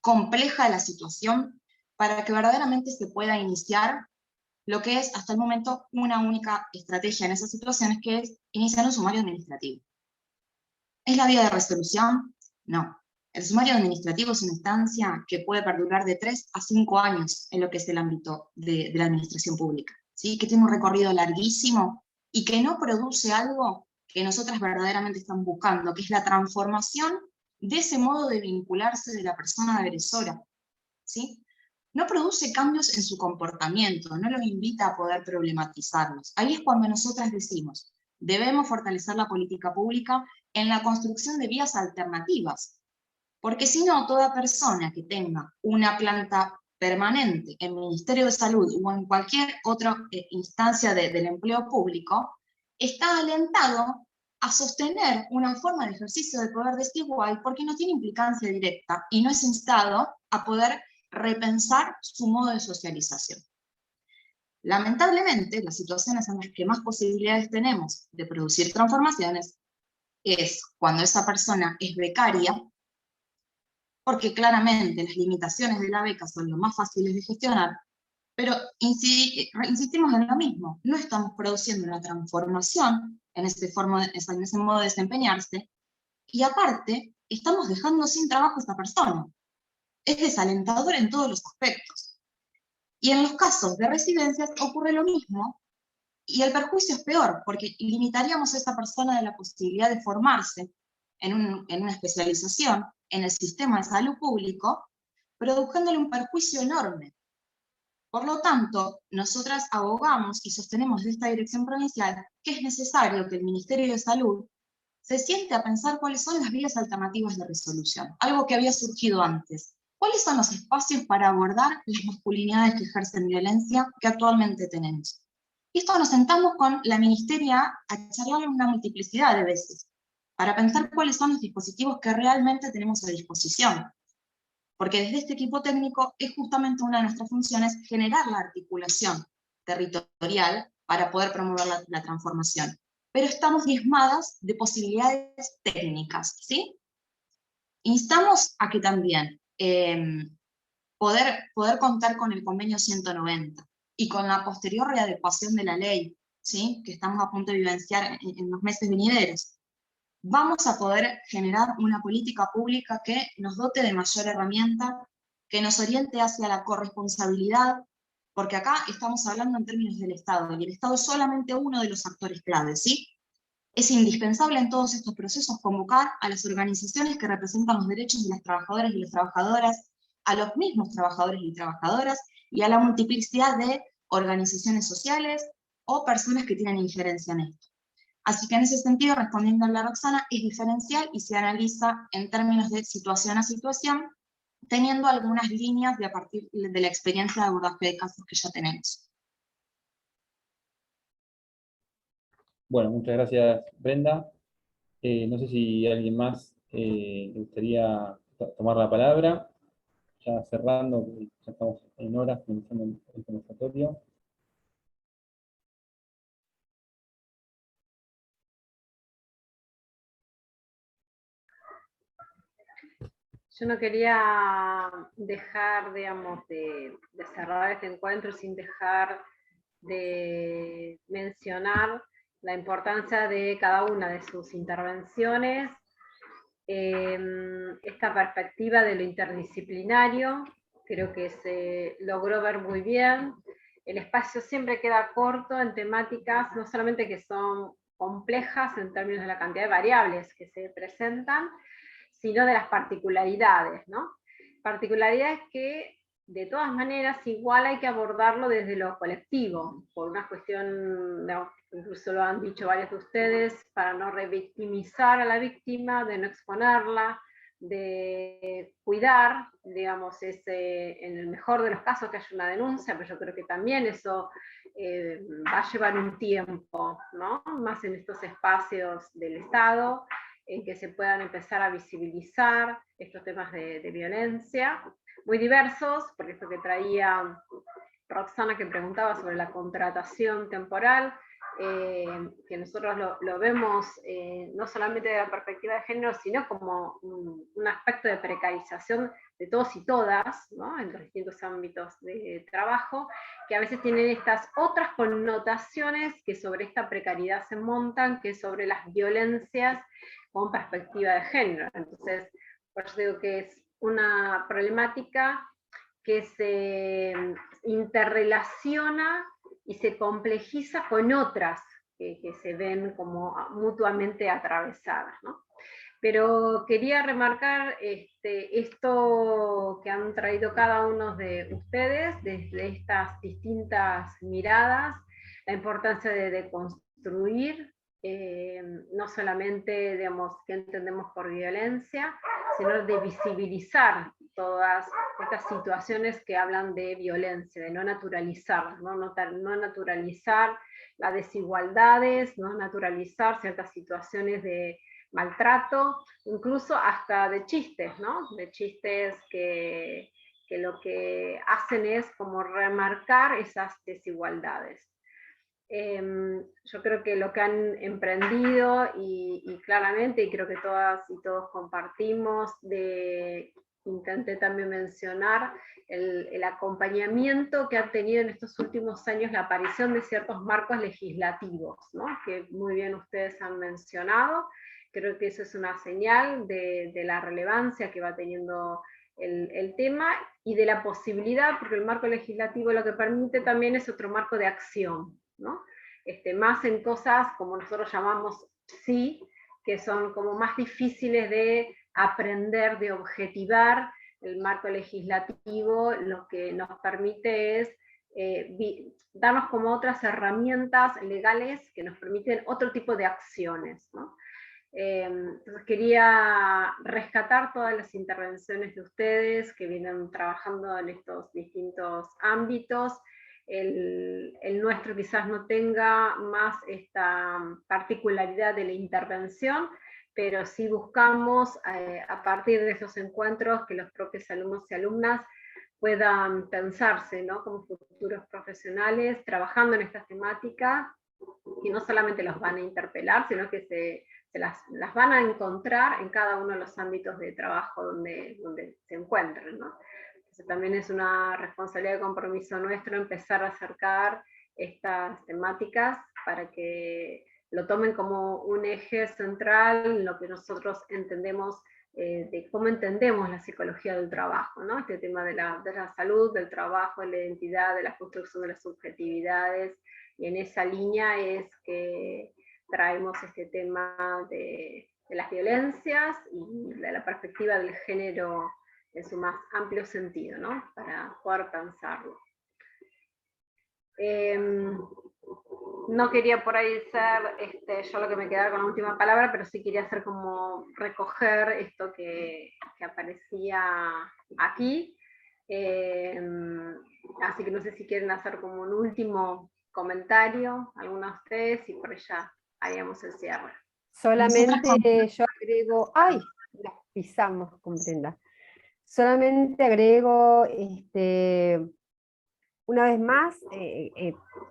compleja la situación para que verdaderamente se pueda iniciar lo que es hasta el momento una única estrategia en esas situaciones, que es iniciar un sumario administrativo. ¿Es la vía de resolución? No. El sumario administrativo es una instancia que puede perdurar de 3 a 5 años en lo que es el ámbito de la administración pública, ¿sí? Que tiene un recorrido larguísimo y que no produce algo que nosotras verdaderamente estamos buscando, que es la transformación de ese modo de vincularse de la persona agresora, ¿sí? No produce cambios en su comportamiento, no los invita a poder problematizarlos. Ahí es cuando nosotras decimos, debemos fortalecer la política pública en la construcción de vías alternativas, porque si no, toda persona que tenga una planta permanente en el Ministerio de Salud o en cualquier otra instancia del empleo público, está alentado a sostener una forma de ejercicio de poder desigual porque no tiene implicancia directa y no es instado a poder repensar su modo de socialización. Lamentablemente, las situaciones en las que más posibilidades tenemos de producir transformaciones es cuando esa persona es becaria, porque claramente las limitaciones de la beca son lo más fáciles de gestionar, pero insistimos en lo mismo, no estamos produciendo una transformación en ese modo de desempeñarse, y aparte, estamos dejando sin trabajo a esta persona. Es desalentador en todos los aspectos. Y en los casos de residencias ocurre lo mismo, y el perjuicio es peor, porque limitaríamos a esa persona de la posibilidad de formarse en una especialización en el sistema de salud público, produciéndole un perjuicio enorme. Por lo tanto, nosotras abogamos y sostenemos de esta dirección provincial que es necesario que el Ministerio de Salud se siente a pensar cuáles son las vías alternativas de resolución, algo que había surgido antes. ¿Cuáles son los espacios para abordar las masculinidades que ejercen violencia que actualmente tenemos? Y esto nos sentamos con la ministeria a charlar una multiplicidad de veces, para pensar cuáles son los dispositivos que realmente tenemos a disposición. Porque desde este equipo técnico es justamente una de nuestras funciones generar la articulación territorial para poder promover la transformación. Pero estamos diezmadas de posibilidades técnicas, ¿sí? Instamos a que también poder contar con el convenio 190 y con la posterior readecuación de la ley, ¿sí? Que estamos a punto de vivenciar en los meses venideros. Vamos a poder generar una política pública que nos dote de mayor herramienta, que nos oriente hacia la corresponsabilidad, porque acá estamos hablando en términos del Estado, y el Estado es solamente uno de los actores claves, ¿sí? Es indispensable en todos estos procesos convocar a las organizaciones que representan los derechos de las trabajadoras y las trabajadoras, a los mismos trabajadores y trabajadoras, y a la multiplicidad de organizaciones sociales o personas que tienen injerencia en esto. Así que en ese sentido, respondiendo a la Roxana, es diferencial y se analiza en términos de situación a situación, teniendo algunas líneas a partir de la experiencia de abordaje de casos que ya tenemos. Bueno, muchas gracias, Brenda. No sé si alguien más le gustaría tomar la palabra. Ya cerrando, ya estamos en horas finalizando el conversatorio. Yo no quería dejar, digamos, de cerrar este encuentro sin dejar de mencionar la importancia de cada una de sus intervenciones, esta perspectiva de lo interdisciplinario, creo que se logró ver muy bien. El espacio siempre queda corto en temáticas, no solamente que son complejas en términos de la cantidad de variables que se presentan, sino de las particularidades, ¿no? Particularidades que, de todas maneras, igual hay que abordarlo desde lo colectivo, por una cuestión, incluso lo han dicho varios de ustedes, para no revictimizar a la víctima, de no exponerla, de cuidar, digamos, en el mejor de los casos que haya una denuncia, pero yo creo que también eso va a llevar un tiempo, ¿no? Más en estos espacios del Estado, en que se puedan empezar a visibilizar estos temas de violencia, muy diversos, porque esto que traía Roxana, que preguntaba sobre la contratación temporal, que nosotros lo vemos no solamente de la perspectiva de género, sino como un aspecto de precarización de todos y todas, ¿no? En los distintos ámbitos de trabajo, que a veces tienen estas otras connotaciones que sobre esta precariedad se montan, que sobre las violencias con perspectiva de género. Entonces, por eso digo que es una problemática que se interrelaciona y se complejiza con otras que se ven como mutuamente atravesadas, ¿no? Pero quería remarcar esto que han traído cada uno de ustedes desde estas distintas miradas, la importancia de deconstruir, no solamente, digamos, qué entendemos por violencia, sino de visibilizar todas estas situaciones que hablan de violencia, de no naturalizar, no naturalizar las desigualdades, no naturalizar ciertas situaciones de maltrato, incluso hasta de chistes, ¿no? De chistes que lo que hacen es como remarcar esas desigualdades. Yo creo que lo que han emprendido, y claramente, y creo que todas y todos compartimos, intenté también mencionar el acompañamiento que ha tenido en estos últimos años la aparición de ciertos marcos legislativos, ¿no? Que muy bien ustedes han mencionado. Creo que eso es una señal de la relevancia que va teniendo el tema y de la posibilidad, porque el marco legislativo lo que permite también es otro marco de acción, ¿no? Más en cosas como nosotros llamamos sí, que son como más difíciles de aprender, de objetivar. El marco legislativo lo que nos permite es darnos como otras herramientas legales que nos permiten otro tipo de acciones, ¿no? Entonces quería rescatar todas las intervenciones de ustedes que vienen trabajando en estos distintos ámbitos. El nuestro quizás no tenga más esta particularidad de la intervención, pero sí buscamos a partir de esos encuentros que los propios alumnos y alumnas puedan pensarse, ¿no?, como futuros profesionales trabajando en estas temáticas, y no solamente los van a interpelar, sino que las van a encontrar en cada uno de los ámbitos de trabajo donde se encuentren, ¿no? Entonces también es una responsabilidad y compromiso nuestro empezar a acercar estas temáticas para que lo tomen como un eje central en lo que nosotros entendemos, de cómo entendemos la psicología del trabajo, ¿no? Este tema de la salud, del trabajo, de la identidad, de la construcción de las subjetividades, y en esa línea es que traemos este tema de las violencias y de la perspectiva del género en su más amplio sentido, ¿no?, para poder pensarlo. No quería por ahí ser yo lo que me quedara con la última palabra, pero sí quería hacer como recoger esto que aparecía aquí. Así que no sé si quieren hacer como un último comentario, algunos de ustedes, y por ella haríamos el cierre. Solamente yo agrego, ¡ay! Las pisamos con Brenda. Solamente agrego, una vez más,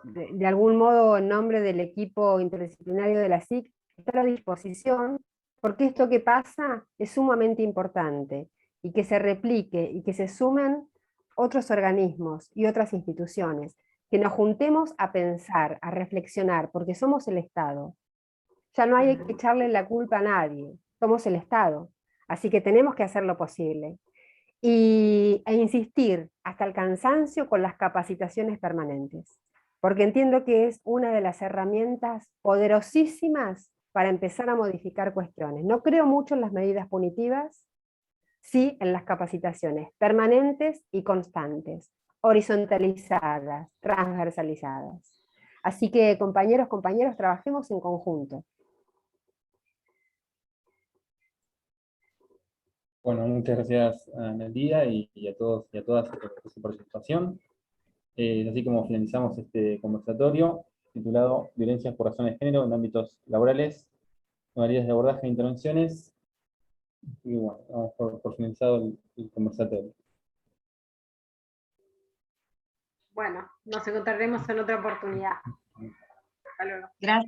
de algún modo en nombre del equipo interdisciplinario de la SIC, estar a disposición, porque esto que pasa es sumamente importante, y que se replique y que se sumen otros organismos y otras instituciones, que nos juntemos a pensar, a reflexionar, porque somos el Estado. Ya no hay que echarle la culpa a nadie, somos el Estado, así que tenemos que hacer lo posible. E insistir hasta el cansancio con las capacitaciones permanentes, porque entiendo que es una de las herramientas poderosísimas para empezar a modificar cuestiones. No creo mucho en las medidas punitivas, sí en las capacitaciones permanentes y constantes, horizontalizadas, transversalizadas. Así que compañeros, trabajemos en conjunto. Bueno, muchas gracias a Nandía y a todos y a todas por su participación. Así como finalizamos este conversatorio titulado Violencias por razones de género en ámbitos laborales, modalidades de abordaje e intervenciones. Y bueno, vamos por finalizado el conversatorio. Bueno, nos encontraremos en otra oportunidad. Hasta luego. Gracias.